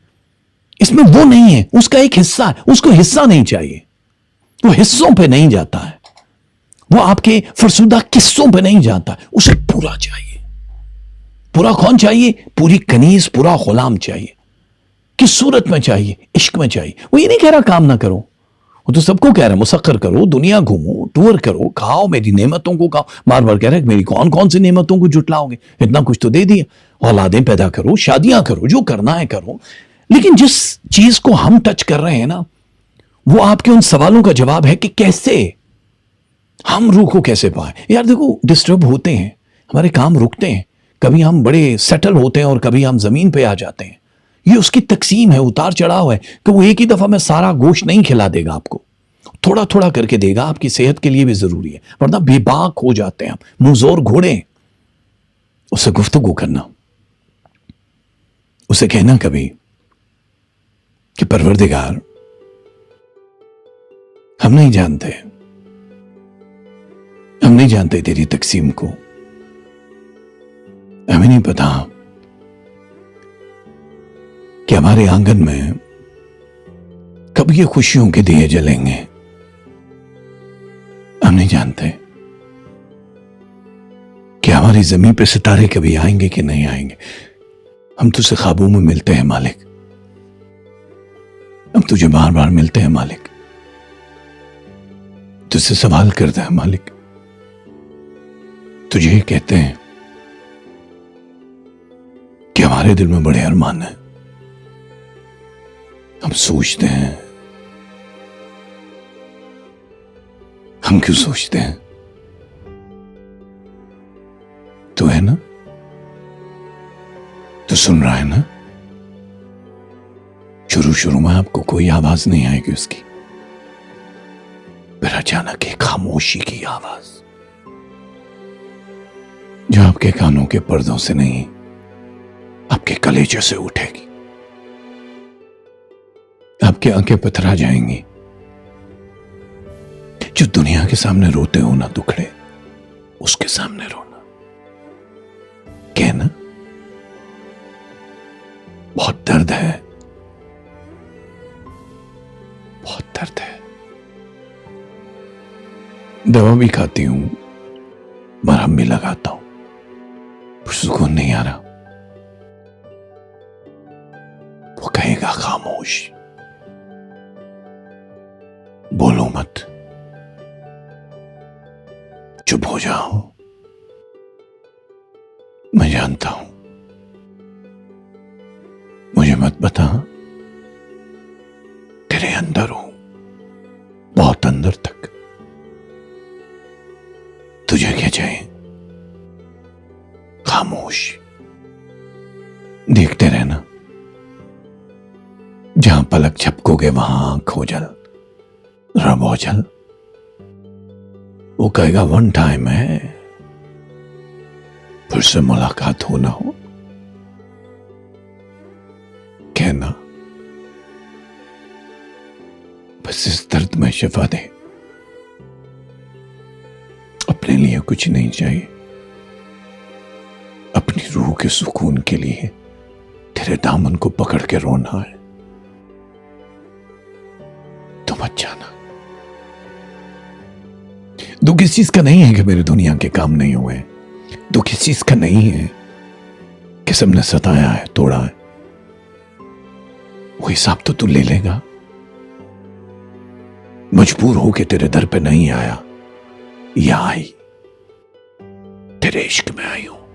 اس میں وہ نہیں ہے. اس کا ایک حصہ ہے, اس کو حصہ نہیں چاہیے. وہ حصوں پہ نہیں جاتا ہے, وہ آپ کے فرسودہ قصوں پہ نہیں جاتا ہے, اسے پورا چاہیے. پورا کون چاہیے؟ پوری کنیز, پورا غلام چاہیے. کس صورت میں چاہیے؟ عشق میں چاہیے. وہ یہ نہیں کہہ رہا کام نہ کرو, وہ تو سب کو کہہ رہا ہے مسخر کرو, دنیا گھومو, ٹور کرو, کھاؤ, میری نعمتوں کو کھاؤ. بار بار کہہ رہا ہے میری کون کون سی نعمتوں کو جھٹلاؤ گے, اتنا کچھ تو دے دیا. اولادیں پیدا کرو, شادیاں کرو, جو کرنا ہے کرو. لیکن جس چیز کو ہم ٹچ کر رہے ہیں نا, وہ آپ کے ان سوالوں کا جواب ہے کہ کیسے ہم روح کو کیسے پائیں. یار دیکھو, ڈسٹرب ہوتے ہیں, ہمارے کام رکتے ہیں, کبھی ہم بڑے سیٹل ہوتے ہیں اور کبھی ہم زمین پہ آ جاتے ہیں. یہ اس کی تقسیم ہے, اتار چڑھاؤ ہے کہ وہ ایک ہی دفعہ میں سارا گوشت نہیں کھلا دے گا آپ کو, تھوڑا تھوڑا کر کے دے گا. آپ کی صحت کے لیے بھی ضروری ہے, ورنہ بے باک ہو جاتے ہیں ہم, منہ زور گھوڑے. اس سے گفتگو کرنا, اسے کہنا کبھی کہ پروردگار ہم نہیں جانتے, ہم نہیں جانتے تیری تقسیم کو, ہمیں نہیں پتا کہ ہمارے آنگن میں کب یہ خوشیوں کے دیے جلیں گے. ہم نہیں جانتے کہ ہماری زمین پہ ستارے کبھی آئیں گے کہ نہیں آئیں گے. ہم تجھ سے خوابوں میں ملتے ہیں مالک, ہم تجھے بار بار ملتے ہیں مالک, تجھ سے سوال کرتے ہیں مالک, تجھے کہتے ہیں کہ ہمارے دل میں بڑے ارمان ہیں. ہم سوچتے ہیں, ہم کیوں سوچتے ہیں؟ تو ہے نا, تو سن رہا ہے نا. شروع میں آپ کو کوئی آواز نہیں آئے گی اس کی, پھر اچانک ایک خاموشی کی آواز جو آپ کے کانوں کے پردوں سے نہیں، آپ کے کلیجے سے اٹھے گی، آپ کی آنکھیں پتھرا جائیں گی. جو دنیا کے سامنے روتے ہو نہ دکھڑے، اس کے سامنے رونا. کہنا بہت درد ہے، بہت درد ہے، دوا بھی کھاتی ہوں، مرہم بھی لگاتا ہوں، پر سکون نہیں آ رہا. وہ کہے گا خاموش، بولو مت، چپ ہو جاؤ. میں جانتا ہوں، مجھے مت بتا، تیرے اندر ہوں، بہت اندر تک. تجھے کیا چاہیے؟ خاموش، دیکھتے رہنا. جہاں پلک جھپکو گے وہاں آنکھ اوجھل، رب اوجھل. وہ کہے گا ون ٹائم ہے، پھر سے ملاقات ہو نہ ہو. کہنا بس اس درد میں شفا دے. اپنے لیے کچھ نہیں چاہیے، اپنی روح کے سکون کے لیے تیرے دامن کو پکڑ کے رونا ہے. تو مت جانا. دکھ اس چیز کا نہیں ہے کہ میرے دنیا کے کام نہیں ہوئے. دکھ اس چیز کا نہیں ہے کہ سب نے ستایا ہے، توڑا ہے. وہ حساب تو لے لے گا. مجبور ہو کے تیرے در پہ نہیں آیا، یا آئی، تیرے عشق میں آئی ہوں.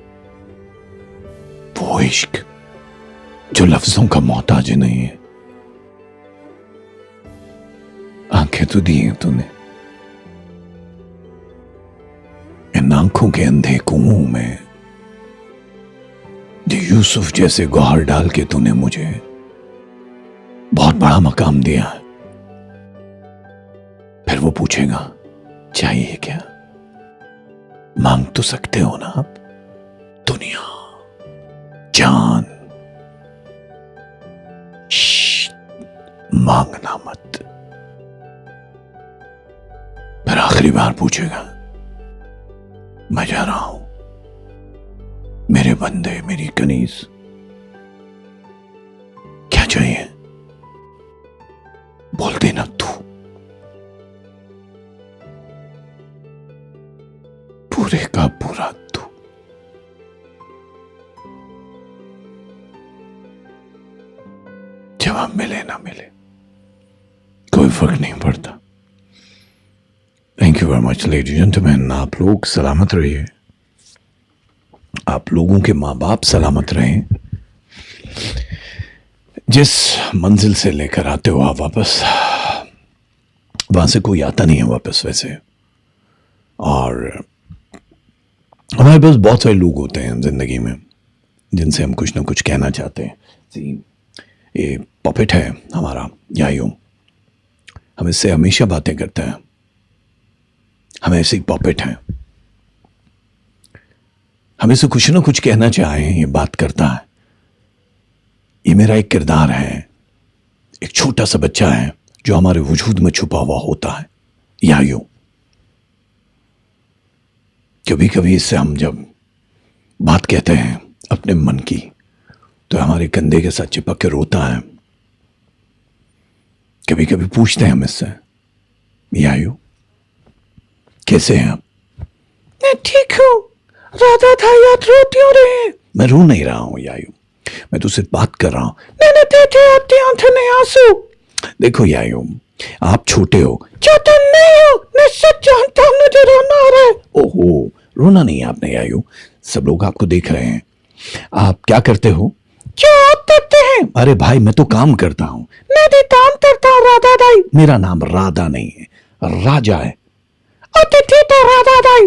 وہ عشق جو لفظوں کا محتاج نہیں ہے. آنکھیں تو دی ہیں تو نے، ان آنکھوں کے اندھے کنووں میں جو یوسف جیسے گوہر ڈال کے تو نے مجھے بہت بڑا مقام دیا ہے. پھر وہ پوچھے گا چاہیے کیا؟ مانگ تو سکتے ہو نا آپ، دنیا، جان. مانگنا مت. پھر آخری بار پوچھے گا میں جا رہا ہوں، میرے بندے، میری کنیز، کیا چاہیے؟ بول دینا تو. پورے کا پورا تو. جواب ملے نہ ملے کوئی فرق نہیں پڑتا. Thank you very much ladies and gentlemen. آپ لوگ سلامت رہیے، آپ لوگوں کے ماں باپ سلامت رہیں. جس منزل سے لے کر آتے ہو آپ واپس، وہاں سے کوئی آتا نہیں ہے واپس ویسے. اور ہمارے پاس بہت سارے لوگ ہوتے ہیں زندگی میں جن سے ہم کچھ نہ کچھ کہنا چاہتے ہیں. یہ پپٹ ہے ہمارا یایو، ہم اس سے ہمیشہ باتیں کرتے ہیں. ہم ایسے ہی پپٹ ہیں، ہم اسے کچھ نہ کچھ کہنا چاہیں یہ بات کرتا ہے. یہ میرا ایک کردار ہے، ایک چھوٹا سا بچہ ہے جو ہمارے وجود میں چھپا ہوا ہوتا ہے. یایو کبھی کبھی اس سے ہم جب بات کہتے ہیں اپنے من کی تو ہمارے کندھے کے ساتھ چپک کے روتا ہے. کبھی کبھی پوچھتے ہیں ہم اس سے یایو کیسے ہیں آپ؟ میں ٹھیک ہوں، رادا تھا یاد رو کیوں رہے ہیں؟ میں رو نہیں رہا ہوں یایو، میں تو صرف بات کر رہا ہوں. میں نے دیکھے آپ کی آنکھوں میں آنسو. دیکھو یایو، آپ چھوٹے ہو. چھوٹا نہیں ہو، میں سب جانتا ہوں، مجھے رونا آ رہا ہے. اوہو، رونا نہیں ہے آپ نے یایو، سب لوگ آپ کو دیکھ رہے ہیں. آپ کیا کرتے ہو؟ کیا آپ کرتے ہیں؟ ارے بھائی میں تو کام کرتا ہوں. میں بھی کام کرتا ہوں رادا بھائی. میرا نام رادا نہیں ہے، راجا ہے. رادا بھائی،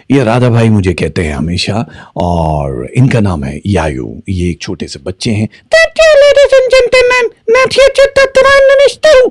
یہ رادا بھائی مجھے کہتے ہیں ہمیشہ، اور ان کا نام ہے یایو. یہ ایک چھوٹے سے بچے ہیں. لیڈیز اینڈ جینٹلمین، میں فیوچر کا پرائم منسٹر ہوں.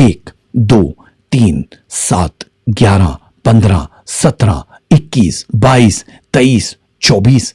1, 2, 3, 7, 11, 15, 17, 21, 22, 23, 24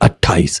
28।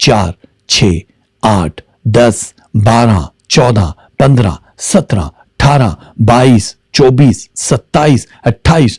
4, 6, 8, 10, 12, 14, 15, 17, 18, 22, 24, 27, 28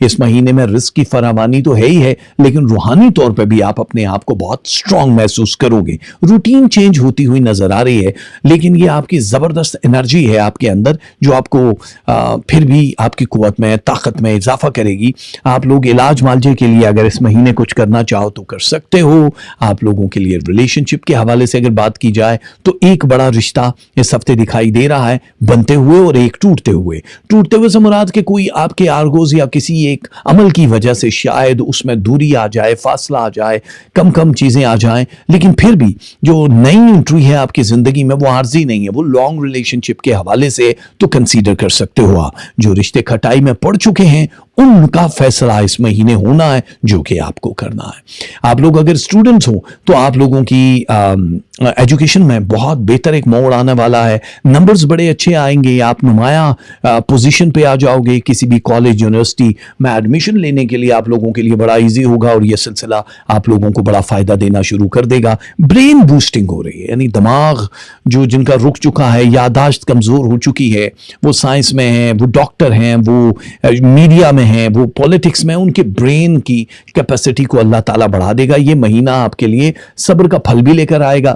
اس مہینے میں رزق کی فراوانی تو ہے ہی ہے، لیکن روحانی طور پہ بھی آپ اپنے آپ کو بہت سٹرونگ محسوس کرو گے۔ روٹین چینج ہوتی ہوئی نظر آ رہی ہے، لیکن یہ آپ کی زبردست انرجی ہے آپ کے اندر جو آپ کو پھر بھی آپ کی قوت میں طاقت میں اضافہ کرے گی۔ آپ لوگ علاج معالجے کے لیے اگر اس مہینے کچھ کرنا چاہو تو کر سکتے ہو۔ آپ لوگوں کے لیے ریلیشن شپ کے حوالے سے اگر بات کی جائے تو ایک بڑا رشتہ اس ہفتے دکھائی دے رہا ہے بنتے ہوئے اور ایک ٹوٹتے ہوئے سے مراد کہ کوئی آپ کے آرگوز یا کسی ایک عمل کی وجہ سے شاید اس میں دوری آ جائے، فاصلہ آ جائے، کم چیزیں آ جائیں، لیکن پھر بھی جو نئی انٹری ہے آپ کی زندگی میں وہ عارضی نہیں ہے، وہ لانگ ریلیشن شپ کے حوالے سے تو کنسیڈر کر سکتے ہو۔ آپ جو رشتے کھٹائی میں پڑ چکے ہیں ان کا فیصلہ اس مہینے ہونا ہے جو کہ آپ کو کرنا ہے۔ آپ لوگ اگر اسٹوڈنٹس ہوں تو آپ لوگوں کی ایجوکیشن میں بہت بہتر ایک موڑ آنے والا ہے، نمبرز بڑے اچھے آئیں گے، آپ نمایاں پوزیشن پہ آ جاؤ گے کسی بھی کالج یونیورسٹی میں ایڈمیشن لینے کے لیے۔ آپ لوگوں کے لیے بڑا ایزی ہوگا اور یہ سلسلہ آپ لوگوں کو بڑا فائدہ دینا شروع کر دے گا۔ برین بوسٹنگ ہو رہی ہے، یعنی دماغ جو جن کا رک چکا ہے، یادداشت کمزور ہو چکی ہے، وہ سائنس میں ہیں، وہ ڈاکٹر ہیں، وہ میڈیا میں ہیں، وہ پولیٹکس میں، ان کے برین کی کیپیسٹی کو اللہ تعالیٰ بڑھا دے گا۔ یہ مہینہ آپ کے لیے صبر کا پھل بھی لے کر آئے گا،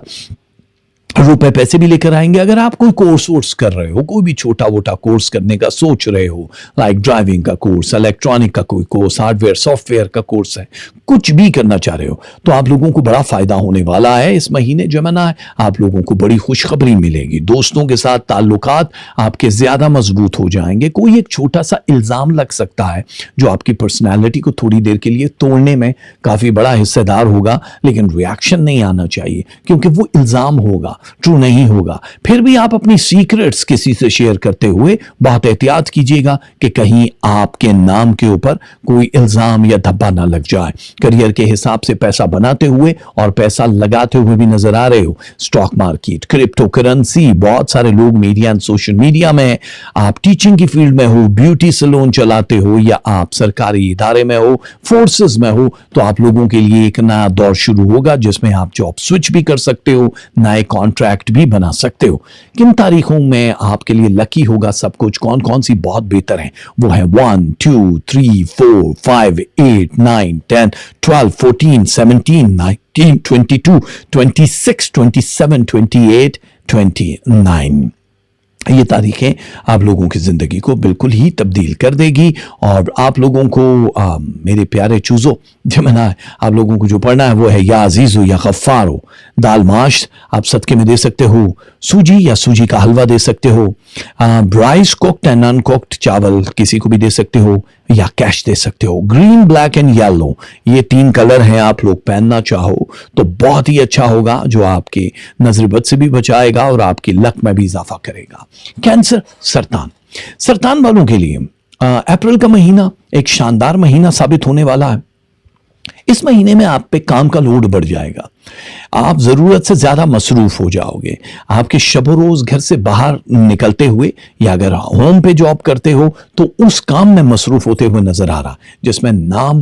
روپے پیسے بھی لے کر آئیں گے۔ اگر آپ کوئی کورس کر رہے ہو، کوئی بھی چھوٹا موٹا کورس کرنے کا سوچ رہے ہو، لائک ڈرائیونگ کا کورس، الیکٹرانک کا کوئی course, hard where soft where کا کورس ہے، کچھ بھی کرنا چاہ رہے ہو تو آپ لوگوں کو بڑا فائدہ ہونے والا ہے اس مہینے جمنا ہے۔ آپ لوگوں کو بڑی خوشخبری ملے گی، دوستوں کے ساتھ تعلقات آپ کے زیادہ مضبوط ہو جائیں گے۔ کوئی ایک چھوٹا سا الزام لگ سکتا ہے جو آپ کی پرسنالٹی کو تھوڑی دیر کے لیے توڑنے میں کافی بڑا حصہ دار ہوگا، لیکن ریاکشن نہیں آنا چاہیے کیونکہ وہ الزام ہوگا، ٹرو نہیں ہوگا۔ پھر بھی آپ اپنی سیکرٹس کسی سے شیئر کرتے ہوئے بہت احتیاط کیجیے گا کہ کہیں آپ کے نام کے اوپر کوئی الزام یا دھبا نہ لگ جائے۔ کریئر کے حساب سے پیسہ بناتے ہوئے اور پیسہ لگاتے ہوئے بھی نظر آ رہے ہو۔ سٹاک مارکیٹ، کرپٹو کرنسی، بہت سارے لوگ میڈیا اور سوشل میڈیا میں، آپ ٹیچنگ کی فیلڈ میں ہو، بیوٹی سیلون چلاتے ہو یا آپ سرکاری ادارے میں ہو، فورسز میں ہو، تو آپ لوگوں کے لیے ایک نیا دور شروع ہوگا جس میں آپ جاب سوئچ بھی کر سکتے ہو، نئے کانٹریکٹ بھی بنا سکتے ہو۔ کن تاریخوں میں آپ کے لیے لکی ہوگا سب کچھ، کون سی بہت بہتر ہیں وہ ہیں 1 2 3 4 5 8 9 10 12 14 17 19 22 26 27 28 29۔ یہ تاریخیں آپ لوگوں کی زندگی کو بالکل ہی تبدیل کر دے گی اور آپ لوگوں کو میرے پیارے چوزو جمنا ہے، آپ لوگوں کو جو پڑھنا ہے وہ ہے یا عزیز ہو یا غفار ہو۔ دال ماش آپ صدقے میں دے سکتے ہو، سوجی یا سوجی کا حلوہ دے سکتے ہو، rice cooked and uncooked چاول کسی کو بھی دے سکتے ہو یا کیش دے سکتے ہو۔ گرین، بلیک اینڈ یلو یہ 3 کلر ہیں، آپ لوگ پہننا چاہو تو بہت ہی اچھا ہوگا جو آپ کے نظر بد سے بھی بچائے گا اور آپ کی لک میں بھی اضافہ کرے گا۔ کینسر، سرطان والوں کے لیے اپریل کا مہینہ ایک شاندار مہینہ ثابت ہونے والا ہے۔ اس مہینے میں آپ پہ کام کا لوڈ بڑھ جائے گا، آپ ضرورت سے زیادہ مصروف ہو جاؤ گے۔ آپ کے شب و روز گھر سے باہر نکلتے ہوئے یا اگر ہوم پہ جاب کرتے ہو تو اس کام میں مصروف ہوتے ہوئے نظر آ رہا جس میں نام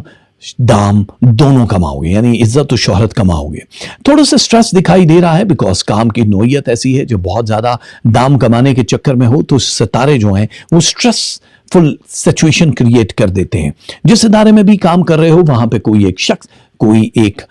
دام دونوں کماؤ گے، یعنی عزت و شہرت کماؤ گے۔ تھوڑا سا سٹریس دکھائی دے رہا ہے بیکاز کام کی نوعیت ایسی ہے جو بہت زیادہ دام کمانے کے چکر میں ہو تو ستارے جو ہیں وہ سٹریس فل سچویشن کریٹ کر دیتے ہیں۔ جس ادارے میں بھی کام کر رہے ہو وہاں پہ کوئی ایک شخص کوئی ایک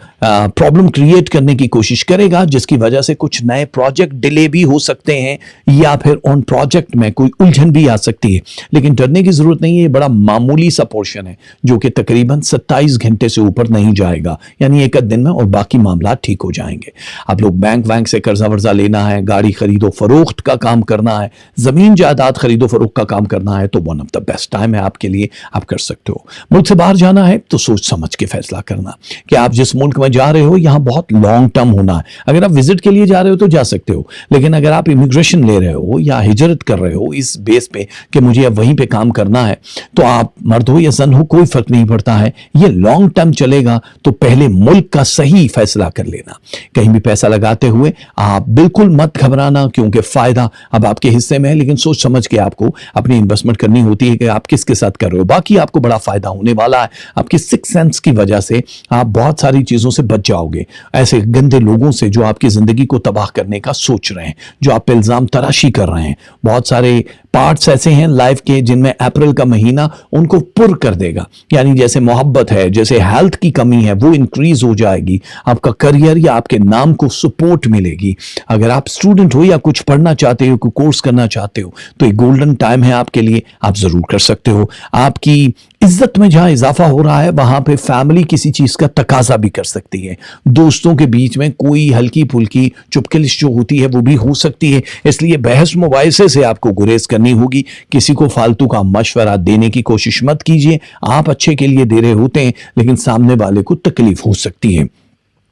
پرابلم کریٹ کرنے کی کوشش کرے گا جس کی وجہ سے کچھ نئے پروجیکٹ ڈیلے بھی ہو سکتے ہیں یا پھر ان پروجیکٹ میں کوئی الجھن بھی آ سکتی ہے، لیکن ڈرنے کی ضرورت نہیں ہے۔ یہ بڑا معمولی سا پورشن ہے جو کہ تقریباً 27 گھنٹے سے اوپر نہیں جائے گا، یعنی ایک دن میں، اور باقی معاملات ٹھیک ہو جائیں گے۔ آپ لوگ بینک سے قرضہ ورزہ لینا ہے، گاڑی خرید و فروخت کا کام کرنا ہے، زمین جائیداد خرید و فروخت کا کام کرنا ہے تو one of the best time ہے آپ کے لیے، آپ کر سکتے ہو۔ ملک سے باہر جانا ہے تو سوچ سمجھ کے فیصلہ کرنا کہ آپ جس ملک میں جا رہے ہو یہاں بہت لانگ ٹرم ہونا ہے۔ اگر آپ وزٹ کے لیے جا رہے ہو تو جا سکتے ہو، لیکن اگر آپ امیگریشن لے رہے ہو یا ہجرت کر رہے ہو اس بیس پہ کہ مجھے اب وہیں پہ کام کرنا ہے تو آپ مرد ہو یا زن ہو کوئی فرق نہیں پڑتا ہے، یہ لانگ ٹرم چلے گا تو پہلے ملک کا صحیح فیصلہ کر لینا۔ کہیں بھی پیسہ لگاتے ہوئے آپ بالکل مت گھبرانا کیونکہ فائدہ اب آپ کے حصے میں ہے، لیکن سوچ سمجھ کے آپ کو اپنی انویسٹمنٹ کرنی ہوتی ہے کہ آپ کس کے ساتھ کر رہے ہو۔ باقی آپ کو بڑا فائدہ ہونے والا ہے، آپ کی 6 سینس کی وجہ سے آپ بہت ساری چیزوں سے بچ جاؤ گے، ایسے گندے لوگوں سے جو آپ کی زندگی کو تباہ کرنے کا سوچ رہے ہیں، جو آپ پہ الزام تراشی کر رہے ہیں۔ بہت سارے پارٹس ایسے ہیں لائف کے جن میں اپریل کا مہینہ ان کو پر کر دے گا، یعنی جیسے محبت ہے، جیسے ہیلتھ کی کمی ہے، وہ انکریز ہو جائے گی، آپ کا کریئر یا آپ کے نام کو سپورٹ ملے گی۔ اگر آپ اسٹوڈنٹ ہو یا کچھ پڑھنا چاہتے ہو، کوئی کورس کرنا چاہتے ہو، تو ایک گولڈن ٹائم ہے آپ کے لیے، آپ ضرور کر سکتے ہو۔ آپ کی عزت میں جہاں اضافہ ہو رہا ہے وہاں پہ فیملی کسی چیز کا تقاضا بھی کر سکتی ہے، دوستوں کے بیچ میں کوئی ہلکی پھلکی چپکلش جو ہوتی ہے وہ بھی ہو سکتی ہے، اس لیے بحث مباحثے سے آپ کو گریز کرنی ہوگی۔ کسی کو فالتو کا مشورہ دینے کی کوشش مت کیجیے، آپ اچھے کے لیے دے رہے ہوتے ہیں لیکن سامنے والے کو تکلیف ہو سکتی ہے۔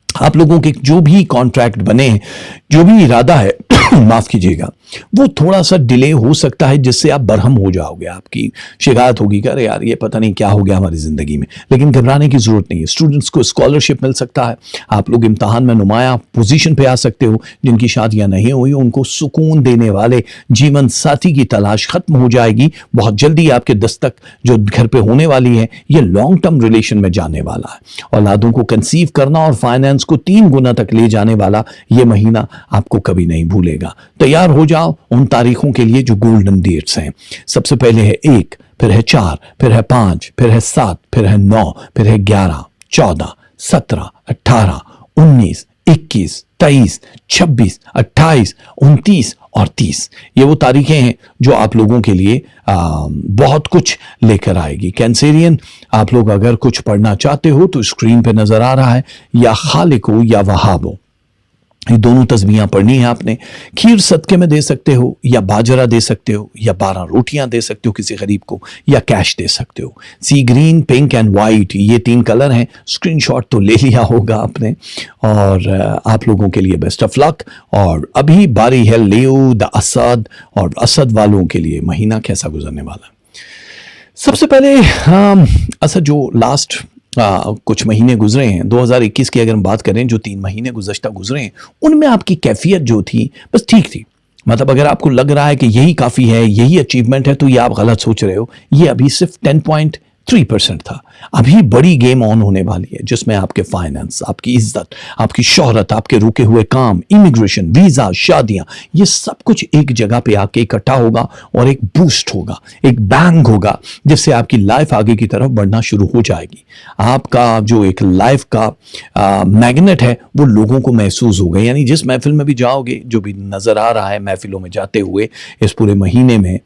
آپ لوگوں کے جو بھی کانٹریکٹ بنے ہیں، جو بھی ارادہ ہے معاف کیجیے گا، وہ تھوڑا سا ڈیلے ہو سکتا ہے، جس سے آپ برہم ہو جاؤ گے، آپ کی شکایت ہوگی کہ ارے یار یہ پتہ نہیں کیا ہو گیا ہماری زندگی میں، لیکن گھبرانے کی ضرورت نہیں ہے۔ اسٹوڈنٹس کو اسکالرشپ مل سکتا ہے، آپ لوگ امتحان میں نمایاں پوزیشن پہ آ سکتے ہو، جن کی شادیاں نہیں ہوئی ان کو سکون دینے والے جیون ساتھی کی تلاش ختم ہو جائے گی، بہت جلدی آپ کے دستک جو گھر پہ ہونے والی ہے یہ لانگ ٹرم ریلیشن میں جانے والا ہے۔ اولادوں کو کنسیو کرنا اور فائنینس کو 3 گنا تک لے جانے والا یہ مہینہ آپ کو کبھی نہیں بھولے گا۔ تیار ہو جاؤ ان تاریخوں کے لیے جو گولڈن ڈیٹس ہیں۔ سب سے پہلے ہے 1، پھر ہے 4، پھر ہے 5، پھر ہے 7، پھر ہے 9، پھر ہے 11، 14، 17، 18، 19، 21، 23، 26، 28، 29 اور 30۔ یہ وہ تاریخیں ہیں جو آپ لوگوں کے لیے بہت کچھ لے کر آئے گی۔ کینسیرین، آپ لوگ اگر کچھ پڑھنا چاہتے ہو تو اسکرین پہ نظر آ رہا ہے، یا خالق ہو یا وہاب ہو، یہ دونوں تسبیحاں پڑھنی ہیں آپ نے۔ کھیر صدقے میں دے سکتے ہو، یا باجرہ دے سکتے ہو، یا 12 روٹیاں دے سکتے ہو کسی غریب کو، یا کیش دے سکتے ہو۔ سی گرین، پنک اینڈ وائٹ، یہ 3 کلر ہیں۔ اسکرین شاٹ تو لے لیا ہوگا آپ نے، اور آپ لوگوں کے لیے بیسٹ آف لک۔ اور ابھی باری ہے لیو دا اسد، اور اسد والوں کے لیے مہینہ کیسا گزرنے والا ہے۔ سب سے پہلے اسد جو لاسٹ کچھ مہینے گزرے ہیں 2021 کی اگر ہم بات کریں، جو 3 مہینے گزشتہ گزرے ہیں، ان میں آپ کی کیفیت جو تھی بس ٹھیک تھی۔ مطلب اگر آپ کو لگ رہا ہے کہ یہی کافی ہے، یہی اچیومنٹ ہے، تو یہ آپ غلط سوچ رہے ہو۔ یہ ابھی صرف 10.3% تھا۔ ابھی بڑی گیم آن ہونے والی ہے، جس میں آپ کے فائنانس، آپ کی عزت، آپ کی شہرت، آپ کے رکے ہوئے کام، امیگریشن، ویزا، شادیاں، یہ سب کچھ ایک جگہ پہ آ کے اکٹھا ہوگا اور ایک بوسٹ ہوگا، ایک بینگ ہوگا، جس سے آپ کی لائف آگے کی طرف بڑھنا شروع ہو جائے گی۔ آپ کا جو ایک لائف کا میگنیٹ ہے وہ لوگوں کو محسوس ہوگا، یعنی جس محفل میں بھی جاؤ گے، جو بھی نظر آ رہا ہے محفلوں میں جاتے ہوئے اس پورے مہینے میں،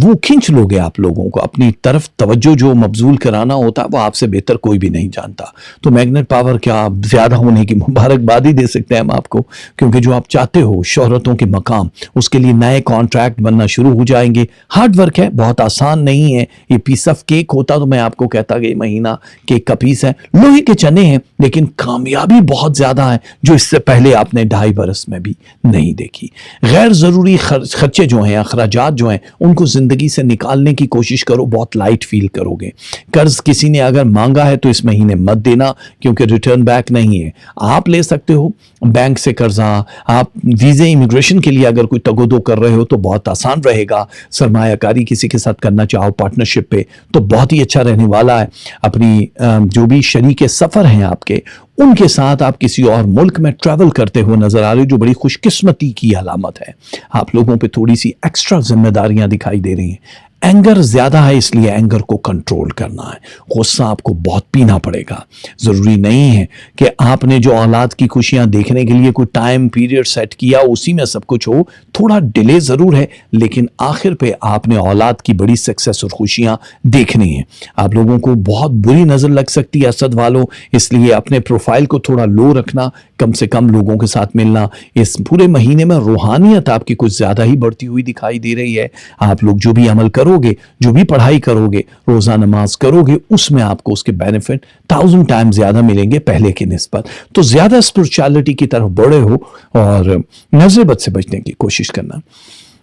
وہ کھینچ لوگے آپ لوگوں کو اپنی طرف۔ توجہ جو مبذول کرانا ہوتا ہے وہ آپ سے بہتر کوئی بھی نہیں جانتا۔ تو میگنیٹ پاور کیا زیادہ ہونے کی مبارکباد ہی دے سکتے ہیں ہم آپ کو، کیونکہ جو آپ چاہتے ہو شہرتوں کے مقام، اس کے لیے نئے کانٹریکٹ بننا شروع ہو جائیں گے۔ ہارڈ ورک ہے، بہت آسان نہیں ہے۔ یہ پیس آف کیک ہوتا تو میں آپ کو کہتا کہ یہ مہینہ کیک کا پیس ہے، لوہے کے چنے ہیں، لیکن کامیابی بہت زیادہ ہے جو اس سے پہلے آپ نے 2.5 برس میں بھی نہیں دیکھی۔ غیر ضروری خرچے جو ہیں، اخراجات جو ہیں، ان کو زندگی سے نکالنے کی کوشش کرو، بہت لائٹ فیل کرو گے۔ قرض کسی نے اگر مانگا ہے تو اس مہینے مت دینا، کیونکہ ریٹرن بیک نہیں ہے۔ آپ لے سکتے ہو بینک سے قرضہ، آپ ویزے امیگریشن کے لیے اگر کوئی تگودو کر رہے ہو تو بہت آسان رہے گا۔ سرمایہ کاری کسی کے ساتھ کرنا چاہو پارٹنرشپ پہ تو بہت ہی اچھا رہنے والا ہے۔ اپنی جو بھی شریک سفر ہیں آپ کے، ان کے ساتھ آپ کسی اور ملک میں ٹریول کرتے ہوئے نظر آ رہے ہو، جو بڑی خوش قسمتی کی علامت ہے۔ آپ لوگوں پہ تھوڑی سی ایکسٹرا ذمہ داریاں دکھائی دے رہی ہیں۔ اینگر زیادہ ہے، اس لیے اینگر کو کنٹرول کرنا ہے۔ غصہ آپ کو بہت پینا پڑے گا۔ ضروری نہیں ہے کہ آپ نے جو اولاد کی خوشیاں دیکھنے کے لیے کوئی ٹائم پیریڈ سیٹ کیا اسی میں سب کچھ ہو، تھوڑا ڈیلے ضرور ہے، لیکن آخر پہ آپ نے اولاد کی بڑی سکسیس اور خوشیاں دیکھنی ہیں۔ آپ لوگوں کو بہت بری نظر لگ سکتی ہے اسد والوں، اس لیے اپنے پروفائل کو تھوڑا لو رکھنا، کم سے کم لوگوں کے ساتھ ملنا۔ اس پورے مہینے میں روحانیت آپ کی کچھ زیادہ ہی بڑھتی ہوئی دکھائی دے رہی ہے۔ آپ لوگ جو بھی عمل کرو گے، جو بھی پڑھائی کرو گے، روزہ نماز کرو گے، اس میں آپ کو اس کے بینیفٹ 1000 ٹائم زیادہ ملیں گے پہلے کی نسبت۔ تو زیادہ اسپرچویلٹی کی طرف بڑھے ہو اور نظر بد سے بچنے کی کوشش کرنا۔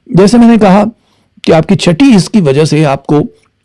جیسے میں نے کہا کہ آپ کی چھٹی اس کی وجہ سے آپ کو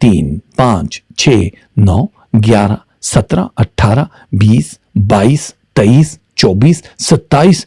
3, 5, 6, 9, 11, 17, 18, 20, 22, 23, 24, 27,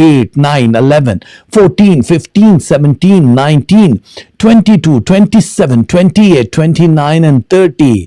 8, 9, 11, 14, 15, 17, 19, 22, 27, 28, 29 and 30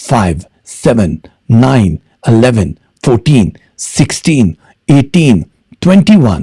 5, 7, 9, 11, 14, 16, 18, 21,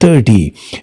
30।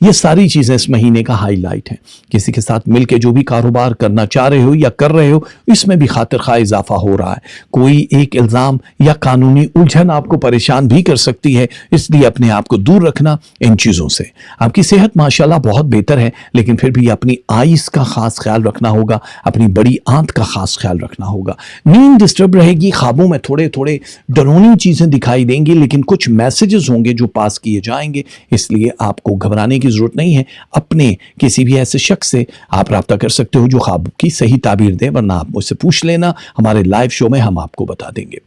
یہ ساری چیزیں اس مہینے کا ہائی لائٹ ہیں. کسی کے ساتھ مل کے جو بھی کاروبار کرنا چاہ رہے ہو یا کر رہے ہو اس میں بھی خاطر خواہ اضافہ ہو رہا ہے. کوئی ایک الزام یا قانونی الجھن آپ کو پریشان بھی کر سکتی ہے, اس لیے اپنے آپ کو دور رکھنا ان چیزوں سے. آپ کی صحت ماشاءاللہ بہت بہتر ہے, لیکن پھر بھی اپنی آئیز کا خاص خیال رکھنا ہوگا, اپنی بڑی آنت کا خاص خیال رکھنا ہوگا. نیند ڈسٹرب رہے گی, خوابوں میں تھوڑے تھوڑے ڈرونی چیزیں دکھائی دیں گی, لیکن کچھ میسیجز ہوں گے جو پاس کیے جائیں گے, اس لیے آپ کو گھبرانے کی ضرورت نہیں ہے. اپنے کسی بھی ایسے شخص سے آپ رابطہ کر سکتے ہو جو خواب کی صحیح تعبیر دے, ورنہ آپ مجھ سے پوچھ لینا, ہمارے لائیو شو میں ہم آپ کو بتا دیں گے.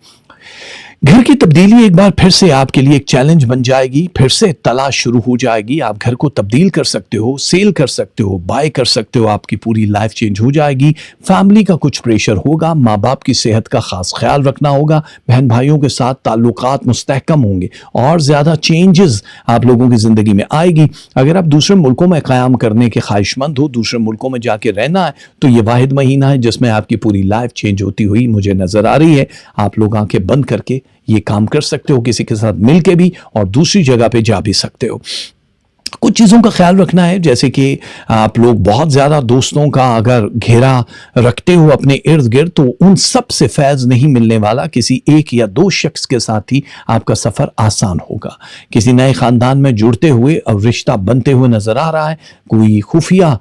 گھر کی تبدیلی ایک بار پھر سے آپ کے لیے ایک چیلنج بن جائے گی, پھر سے تلاش شروع ہو جائے گی. آپ گھر کو تبدیل کر سکتے ہو, سیل کر سکتے ہو, بائی کر سکتے ہو, آپ کی پوری لائف چینج ہو جائے گی. فیملی کا کچھ پریشر ہوگا, ماں باپ کی صحت کا خاص خیال رکھنا ہوگا, بہن بھائیوں کے ساتھ تعلقات مستحکم ہوں گے, اور زیادہ چینجز آپ لوگوں کی زندگی میں آئے گی. اگر آپ دوسرے ملکوں میں قیام کرنے کے خواہش مند ہو, دوسرے ملکوں میں جا کے رہنا ہے, تو یہ واحد مہینہ ہے جس میں آپ کی پوری لائف چینج ہوتی ہوئی مجھے نظر آ رہی ہے. آپ لوگ آنکھیں بند کر کے یہ کام کر سکتے ہو, کسی کے ساتھ مل کے بھی, اور دوسری جگہ پہ جا بھی سکتے ہو. کچھ چیزوں کا خیال رکھنا ہے, جیسے کہ آپ لوگ بہت زیادہ دوستوں کا اگر گھیرا رکھتے ہو اپنے ارد گرد, تو ان سب سے فیض نہیں ملنے والا. کسی ایک یا دو شخص کے ساتھ ہی آپ کا سفر آسان ہوگا. کسی نئے خاندان میں جڑتے ہوئے اور رشتہ بنتے ہوئے نظر آ رہا ہے. کوئی خفیہ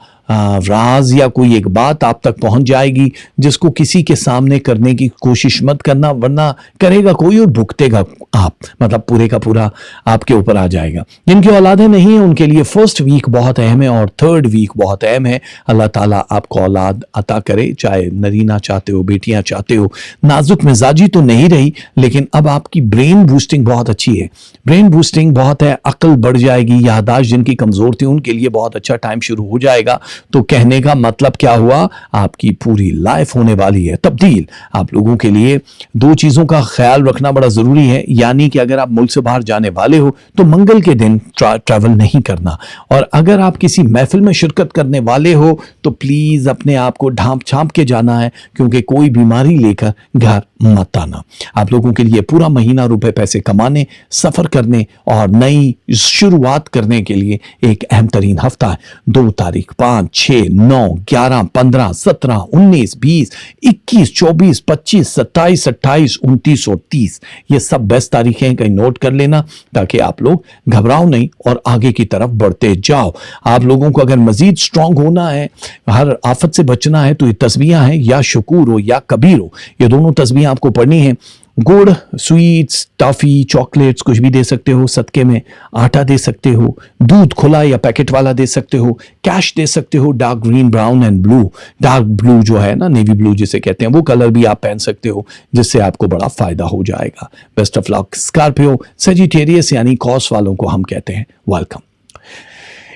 راز یا کوئی ایک بات آپ تک پہنچ جائے گی جس کو کسی کے سامنے کرنے کی کوشش مت کرنا, ورنہ کرے گا کوئی اور بھگتے گا آپ, مطلب پورے کا پورا آپ کے اوپر آ جائے گا. جن کی اولادیں نہیں ہیں ان کے لیے فرسٹ ویک بہت اہم ہے اور تھرڈ ویک بہت اہم ہے. اللہ تعالیٰ آپ کو اولاد عطا کرے, چاہے نرینہ چاہتے ہو, بیٹیاں چاہتے ہو. نازک مزاجی تو نہیں رہی, لیکن اب آپ کی برین بوسٹنگ بہت اچھی ہے, برین بوسٹنگ بہت ہے, عقل بڑھ جائے گی. یادداشت جن کی کمزور تھی ان کے لیے بہت اچھا ٹائم شروع ہو جائے گا. تو کہنے کا مطلب کیا ہوا, آپ کی پوری لائف ہونے والی ہے تبدیل. آپ لوگوں کے لیے دو چیزوں کا خیال رکھنا بڑا ضروری ہے, یعنی کہ اگر آپ ملک سے باہر جانے والے ہو تو منگل کے دن ٹریول نہیں کرنا, اور اگر آپ کسی محفل میں شرکت کرنے والے ہو تو پلیز اپنے آپ کو ڈھانپ چھانپ کے جانا ہے, کیونکہ کوئی بیماری لے کر گھر مت آنا. آپ لوگوں کے لیے پورا مہینہ روپے پیسے کمانے, سفر کرنے اور نئی شروعات کرنے کے لیے ایک اہم ترین ہفتہ ہے. 2 تاریخ, 5, 6, 9, 11, 15, 17, 19, 20, 21, 24, 25, 27, 28, 29 اور 30. یہ سب بیسٹ تاریخیں ہیں, کہیں نوٹ کر لینا تاکہ آپ لوگ گھبراؤ نہیں اور آگے کی طرف بڑھتے جاؤ. آپ لوگوں کو اگر مزید سٹرونگ ہونا ہے, ہر آفت سے بچنا ہے, تو یہ تسبیحاں ہیں, یا شکور ہو یا کبیر ہو, یہ دونوں تسبیحاں آپ کو پڑھنی ہیں. گڑ, سویٹس, ٹافی, چاکلیٹس کچھ بھی دے سکتے ہو صدقے میں, آٹا دے سکتے ہو, دودھ کھلا یا پیکٹ والا دے سکتے ہو, کیش دے سکتے ہو. Dark green, brown and blue, dark blue جو ہے نا, نیوی بلو جسے کہتے ہیں, وہ کلر بھی آپ پہن سکتے ہو, جس سے آپ کو بڑا فائدہ ہو جائے گا. Best of luck. Scorpio, Sagittarius یعنی کاس والوں کو ہم کہتے ہیں ویلکم.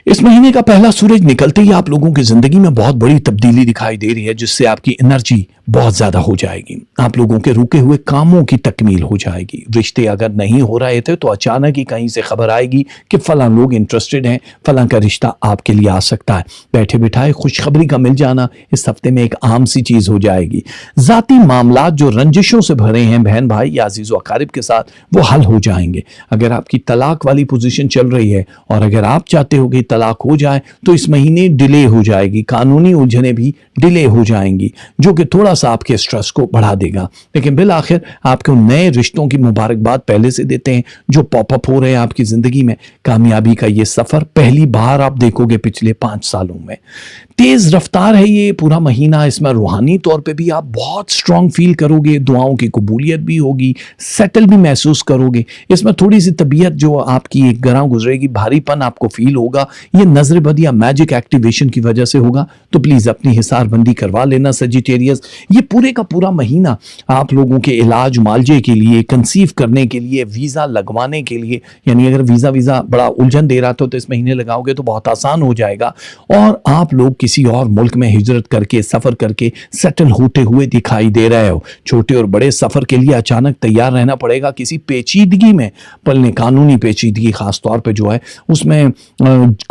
اس مہینے کا پہلا سورج نکلتے ہی آپ لوگوں کی زندگی میں بہت بڑی تبدیلی دکھائی دے رہی ہے, جس سے آپ کی انرجی بہت زیادہ ہو جائے گی. آپ لوگوں کے رکے ہوئے کاموں کی تکمیل ہو جائے گی. رشتے اگر نہیں ہو رہے تھے تو اچانک ہی کہیں سے خبر آئے گی کہ فلاں لوگ انٹرسٹڈ ہیں, فلاں کا رشتہ آپ کے لیے آ سکتا ہے. بیٹھے بٹھائے خوشخبری کا مل جانا اس ہفتے میں ایک عام سی چیز ہو جائے گی. ذاتی معاملات جو رنجشوں سے بھرے ہیں بہن بھائی یا عزیز و اقارب کے ساتھ, وہ حل ہو جائیں گے. اگر آپ کی طلاق والی پوزیشن چل رہی ہے اور اگر آپ چاہتے ہو کہ طلاق ہو جائے تو اس مہینے ڈیلے ہو جائے گی. قانونی الجھنیں بھی ڈیلے ہو جائیں گی, جو کہ تھوڑا سا آپ کے سٹریس کو بڑھا دے گا. لیکن بالآخر آپ کو نئے رشتوں کی مبارکباد پہلے سے دیتے ہیں جو پاپ اپ ہو رہے ہیں آپ کی زندگی میں. کامیابی کا یہ سفر پہلی بار آپ دیکھو گے پچھلے 5 سالوں میں. تیز رفتار ہے یہ پورا مہینہ, اس میں روحانی طور پہ بھی آپ بہت سٹرونگ فیل کرو گے, دعاؤں کی قبولیت بھی ہوگی, سیٹل بھی محسوس کرو گے. اس میں تھوڑی سی طبیعت جو آپ کی ایک گراں گزرے گی, بھاری پن آپ کو فیل ہوگا. یہ نظر بد یا میجک ایکٹیویشن کی وجہ سے ہوگا, تو پلیز اپنی حسار بندی کروا لینا سیجیٹیریس. یہ پورے کا پورا مہینہ آپ لوگوں کے علاج معالجے کے لیے, کنسیو کرنے کے لیے, ویزا لگوانے کے لیے, یعنی اگر ویزا بڑا الجھن دے رہا تو اس مہینے لگاؤ گے تو بہت آسان ہو جائے گا. اور آپ لوگ کسی اور ملک میں ہجرت کر کے, سفر کر کے سیٹل ہوتے ہوئے دکھائی دے رہے ہو. چھوٹے اور بڑے سفر کے لیے اچانک تیار رہنا پڑے گا. کسی پیچیدگی میں پلنے, قانونی پیچیدگی خاص طور پہ جو ہے اس میں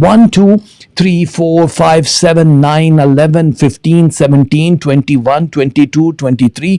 1 2 3 4 5 7 9 11 15 17 21 22 23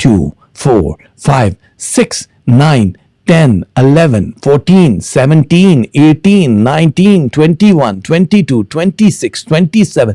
2, 4, 5, 6, 9, 10, 11, 14, 17, 18, 19, 21, 22, 26, 27,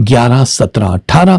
11, 17, 18,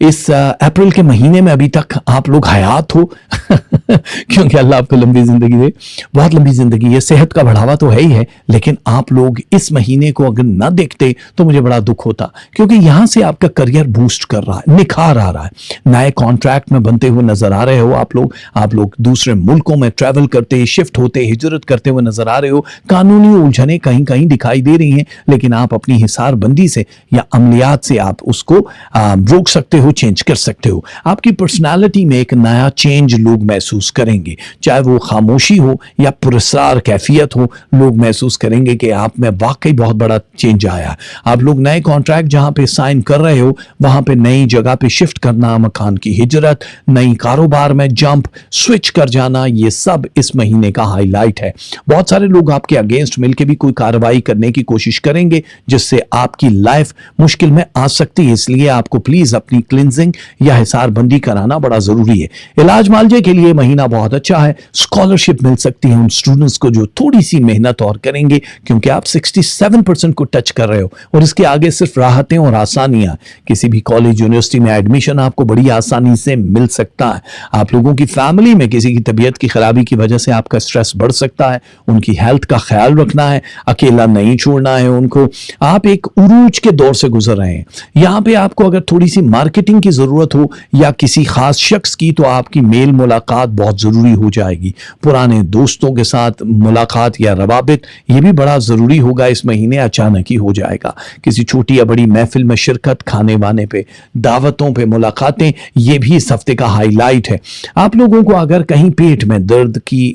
اس اپریل کے مہینے میں ابھی تک آپ لوگ حیات ہو کیونکہ اللہ آپ کو لمبی زندگی دے, بہت لمبی زندگی ہے, صحت کا بڑھاوا تو ہے ہی ہے, لیکن آپ لوگ اس مہینے کو اگر نہ دیکھتے تو مجھے بڑا دکھ ہوتا, کیونکہ یہاں سے آپ کا کریئر بوسٹ کر رہا ہے, نکھار آ رہا ہے, نئے کانٹریکٹ میں بنتے ہوئے نظر آ رہے ہو آپ لوگ دوسرے ملکوں میں ٹریول کرتے, شفٹ ہوتے, ہجرت کرتے ہوئے نظر آ رہے ہو, قانونی الجھنیں کہیں کہیں دکھائی دے رہی ہیں, لیکن آپ اپنی حصار بندی سے یا عملیات سے آپ اس کو روک سکتے ہو, چینج کر سکتے ہو. آپ کی پرسنالٹی میں ایک نیا چینج لوگ محسوس کریں گے, چاہے وہ خاموشی ہو یا پراسرار کیفیت ہو, لوگ محسوس کریں گے کہ آپ میں واقعی بہت بڑا چینج آیا. آپ لوگ نئے کانٹریکٹ جہاں پہ سائن کر رہے ہو وہاں پہ نئی جگہ پہ شفٹ کرنا, مکان کی ہجرت, نئی کاروبار میں جمپ سوئچ کر جانا, یہ سب اس مہینے کا ہائی لائٹ ہے. بہت سارے لوگ آپ کے اگینسٹ مل کے بھی کوئی کارروائی کرنے کی کوشش کریں گے جس سے آپ کی لائف مشکل میں آ سکتی ہے, اس لیے آپ کو پلیز اپنی کلینزنگ یا حصار بندی کرانا بڑا ضروری ہے. علاج معالجے کے لیے مہینہ بہت اچھا ہے, اسکالرشپ مل سکتی ہے ان اسٹوڈنٹس کو جو تھوڑی سی محنت اور کریں گے, کیونکہ آپ 67% کو ٹچ کر رہے ہو اور اس کے آگے صرف راحتیں اور آسانیاں. کسی بھی کالج یونیورسٹی میں ایڈمیشن آپ کو بڑی آسانی سے مل سکتا ہے. آپ لوگوں کی فیملی میں کسی کی طبیعت کی خرابی کی وجہ سے آپ کا سٹریس بڑھ سکتا ہے, ان کی ہیلتھ کا خیال رکھنا ہے, اکیلا نہیں چھوڑنا ہے ان کو. آپ ایک عروج کے دور سے گزر رہے ہیں. یہاں پہ آپ کو اگر تھوڑی سی مارکیٹنگ کی ضرورت ہو یا کسی خاص شخص کی, تو آپ کی میل ملاقات بہت ضروری ہو جائے گی. پرانے دوستوں کے ساتھ ملاقات یا روابط, یہ بھی بڑا ضروری ہوگا اس مہینے, اچانک ہی ہو جائے گا. کسی چھوٹی یا بڑی محفل میں شرکت, کھانے وانے پہ, دعوتوں پہ ملاقاتیں, یہ بھی اس ہفتے کا ہائی لائٹ ہے. آپ لوگوں کو اگر کہیں پیٹ میں درد کی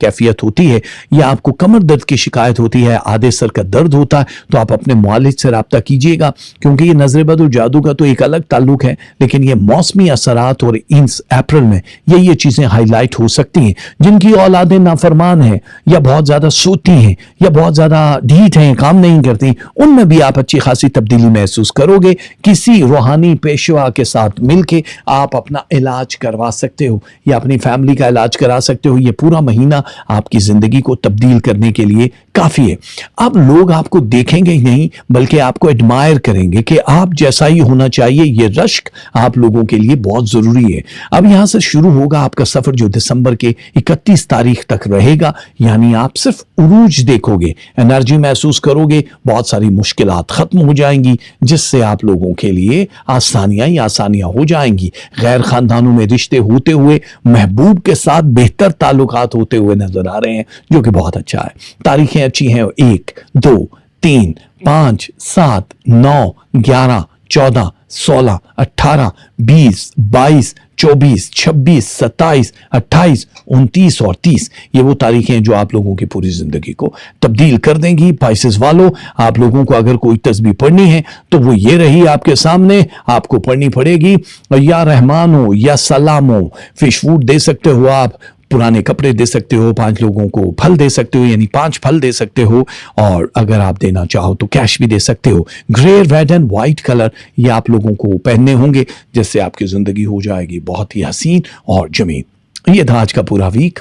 کیفیت ہوتی ہے یا آپ کو کمر درد کی شکایت ہوتی ہے, آدھے سر کا درد ہوتا ہے, تو آپ اپنے معالج سے رابطہ کیجیے گا, کیونکہ یہ نظر بد اور جادو کا تو ایک الگ تعلق ہے, لیکن یہ موسمی اثرات اور اس اپریل میں یہ چیزیں ہائی لائٹ ہو سکتی ہیں. جن کی اولادیں نافرمان ہیں یا بہت زیادہ سوتی ہیں یا بہت زیادہ ڈھیٹ ہیں, کام نہیں کرتی, ان میں بھی آپ اچھی خاصی تبدیلی محسوس کرو گے. کسی روحانی پیشوا کے ساتھ مل کے آپ اپنا علاج کروا سکتے ہو یا اپنی فیملی کا علاج کرا سکتے ہو. یہ پورا مہینہ آپ کی زندگی کو تبدیل کرنے کے لیے کافی ہے. اب لوگ آپ کو دیکھیں گے ہی نہیں بلکہ آپ کو ایڈمائر کریں گے کہ آپ جیسا ہی ہونا چاہیے. یہ رشک آپ لوگوں کے لیے بہت ضروری ہے. اب یہاں سے شروع ہوگا آپ کا سفر جو دسمبر کے 31 تاریخ تک رہے گا, یعنی آپ صرف عروج دیکھو گے, انرجی محسوس کرو گے, بہت ساری مشکلات ختم ہو جائیں گی, جس سے آپ لوگوں کے لیے آسانیاں ہی آسانیاں ہو جائیں گی. غیر خاندانوں میں رشتے ہوتے ہوئے محبوب کے ساتھ بہتر تعلقات ہوتے ہوئے نظر آ رہے ہیں, جو کہ بہت اچھا ہے. تاریخیں اچھی ہیں, 1 2 3 5 7 9 11 14 16 18 20 22 24 26 27 28 29 اور 30, یہ وہ تاریخیں ہیں جو آپ لوگوں کی پوری زندگی کو تبدیل کر دیں گی. پائسز والوں, آپ لوگوں کو اگر کوئی تسبیح پڑھنی ہے تو وہ یہ رہی آپ کے سامنے, آپ کو پڑھنی پڑے گی. یا رحمان ہو یا سلام ہو, فش فوڈ دے سکتے ہو آپ, پرانے کپڑے دے سکتے ہو, 5 لوگوں کو پھل دے سکتے ہو, یعنی 5 پھل دے سکتے ہو, اور اگر آپ دینا چاہو تو کیش بھی دے سکتے ہو. گرے, ریڈ اینڈ وائٹ کلر یہ آپ لوگوں کو پہننے ہوں گے, جس سے آپ کی زندگی ہو جائے گی بہت ہی حسین اور جمیل. یہ تھا آج کا پورا ویک.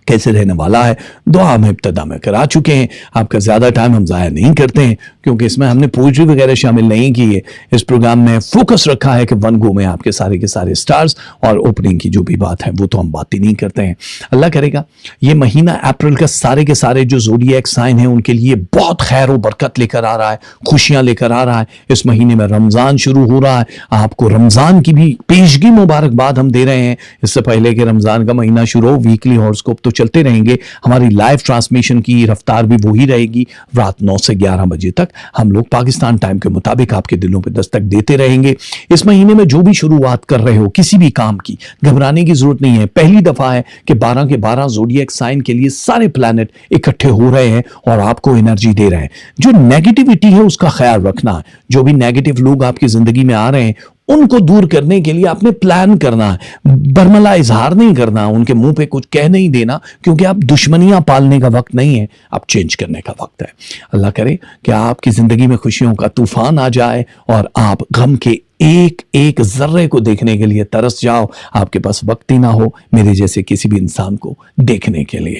کیسے رہنے والا ہے دعا ہم ابتدا میں کرا چکے ہیں. آپ کا زیادہ ٹائم ہم ضائع نہیں کرتے ہیں کیونکہ اس میں ہم نے پوئٹری وغیرہ شامل نہیں کی ہے. اس پروگرام میں فوکس رکھا ہے کہ ون گو میں آپ کے سارے سٹارز اور اوپننگ کی جو بھی بات ہے وہ تو ہم بات ہی نہیں کرتے ہیں. اللہ کرے گا یہ مہینہ اپریل کا سارے کے سارے جو زوڈیاک سائن ہیں ان کے لیے بہت خیر و برکت لے کر آ رہا ہے, خوشیاں لے کر آ رہا ہے. اس مہینے میں رمضان شروع ہو رہا ہے, آپ کو رمضان کی بھی پیشگی مبارکباد ہم دے رہے ہیں. اس سے پہلے کہ رمضان کا مہینہ شروع ہو, ویکلی ہاراسکوپ تو چلتے رہیں گے. ہماری لائیو ٹرانسمیشن کی رفتار بھی وہی رہے گی. رات 9 سے 11 بجے تک ہم لوگ پاکستان ٹائم کے مطابق آپ کے دلوں پہ دستک دیتے رہیں گے. اس مہینے میں جو بھی شروعات کر رہے ہو کسی بھی کام کی, گھبرانے کی ضرورت نہیں ہے. پہلی دفعہ ہے کہ 12 کے 12 زوڈیاک سائن کے لیے سارے پلانٹ اکٹھے ہو رہے ہیں اور آپ کو انرجی دے رہے ہیں. جو نیگیٹیوٹی ہے اس کا خیال رکھنا ہے. جو بھی نیگیٹو لوگ آپ کی زندگی میں آ رہے ہیں ان کو دور کرنے کے لیے آپ نے پلان کرنا ہے. برملا اظہار نہیں کرنا, ان کے منہ پہ کچھ کہہ نہیں دینا, کیونکہ آپ دشمنیاں پالنے کا وقت نہیں ہے, آپ چینج کرنے کا وقت ہے. اللہ کرے کہ آپ کی زندگی میں خوشیوں کا طوفان آ جائے اور آپ غم کے ایک ایک ذرے کو دیکھنے کے لیے ترس جاؤ, آپ کے پاس وقت ہی نہ ہو میرے جیسے کسی بھی انسان کو دیکھنے کے لیے.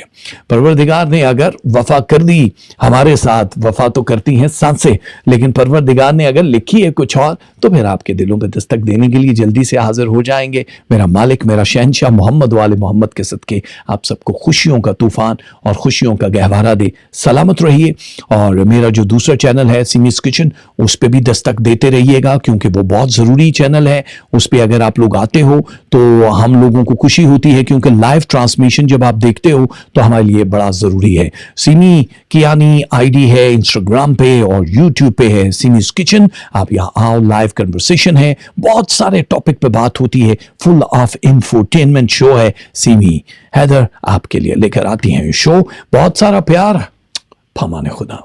پروردگار نے اگر وفا کر دی ہمارے ساتھ, وفا تو کرتی ہیں سانسیں, لیکن پروردگار نے اگر لکھی ہے کچھ اور, تو پھر آپ کے دلوں پہ دستک دینے کے لیے جلدی سے حاضر ہو جائیں گے. میرا مالک, میرا شہنشاہ محمد والے محمد کے صدقے آپ سب کو خوشیوں کا طوفان اور خوشیوں کا گہوارہ دے. سلامت رہیے. اور میرا جو دوسرا چینل ہے سیمیز کچن, اس پہ بھی دستک دیتے رہیے گا, کیونکہ وہ بہت ضروری چینل ہے. اس پہ اگر آپ لوگ آتے ہو تو ہم لوگوں کو خوشی ہوتی ہے, کیونکہ لائیو ٹرانسمیشن جب آپ دیکھتے ہو تو ہمارے لیے بڑا ضروری ہے. سیمی کیانی آئی ڈی ہے انسٹاگرام پہ اور یوٹیوب پہ ہے سیمیز کچن. آپ یہاں آؤ, لائیو کنورسیشن ہے, بہت سارے ٹاپک پہ بات ہوتی ہے, فل آف انفوٹینمنٹ شو ہے. سیمی حیدر آپ کے لیے لے کر آتی ہیں شو. بہت سارا پیار. پامان خدا.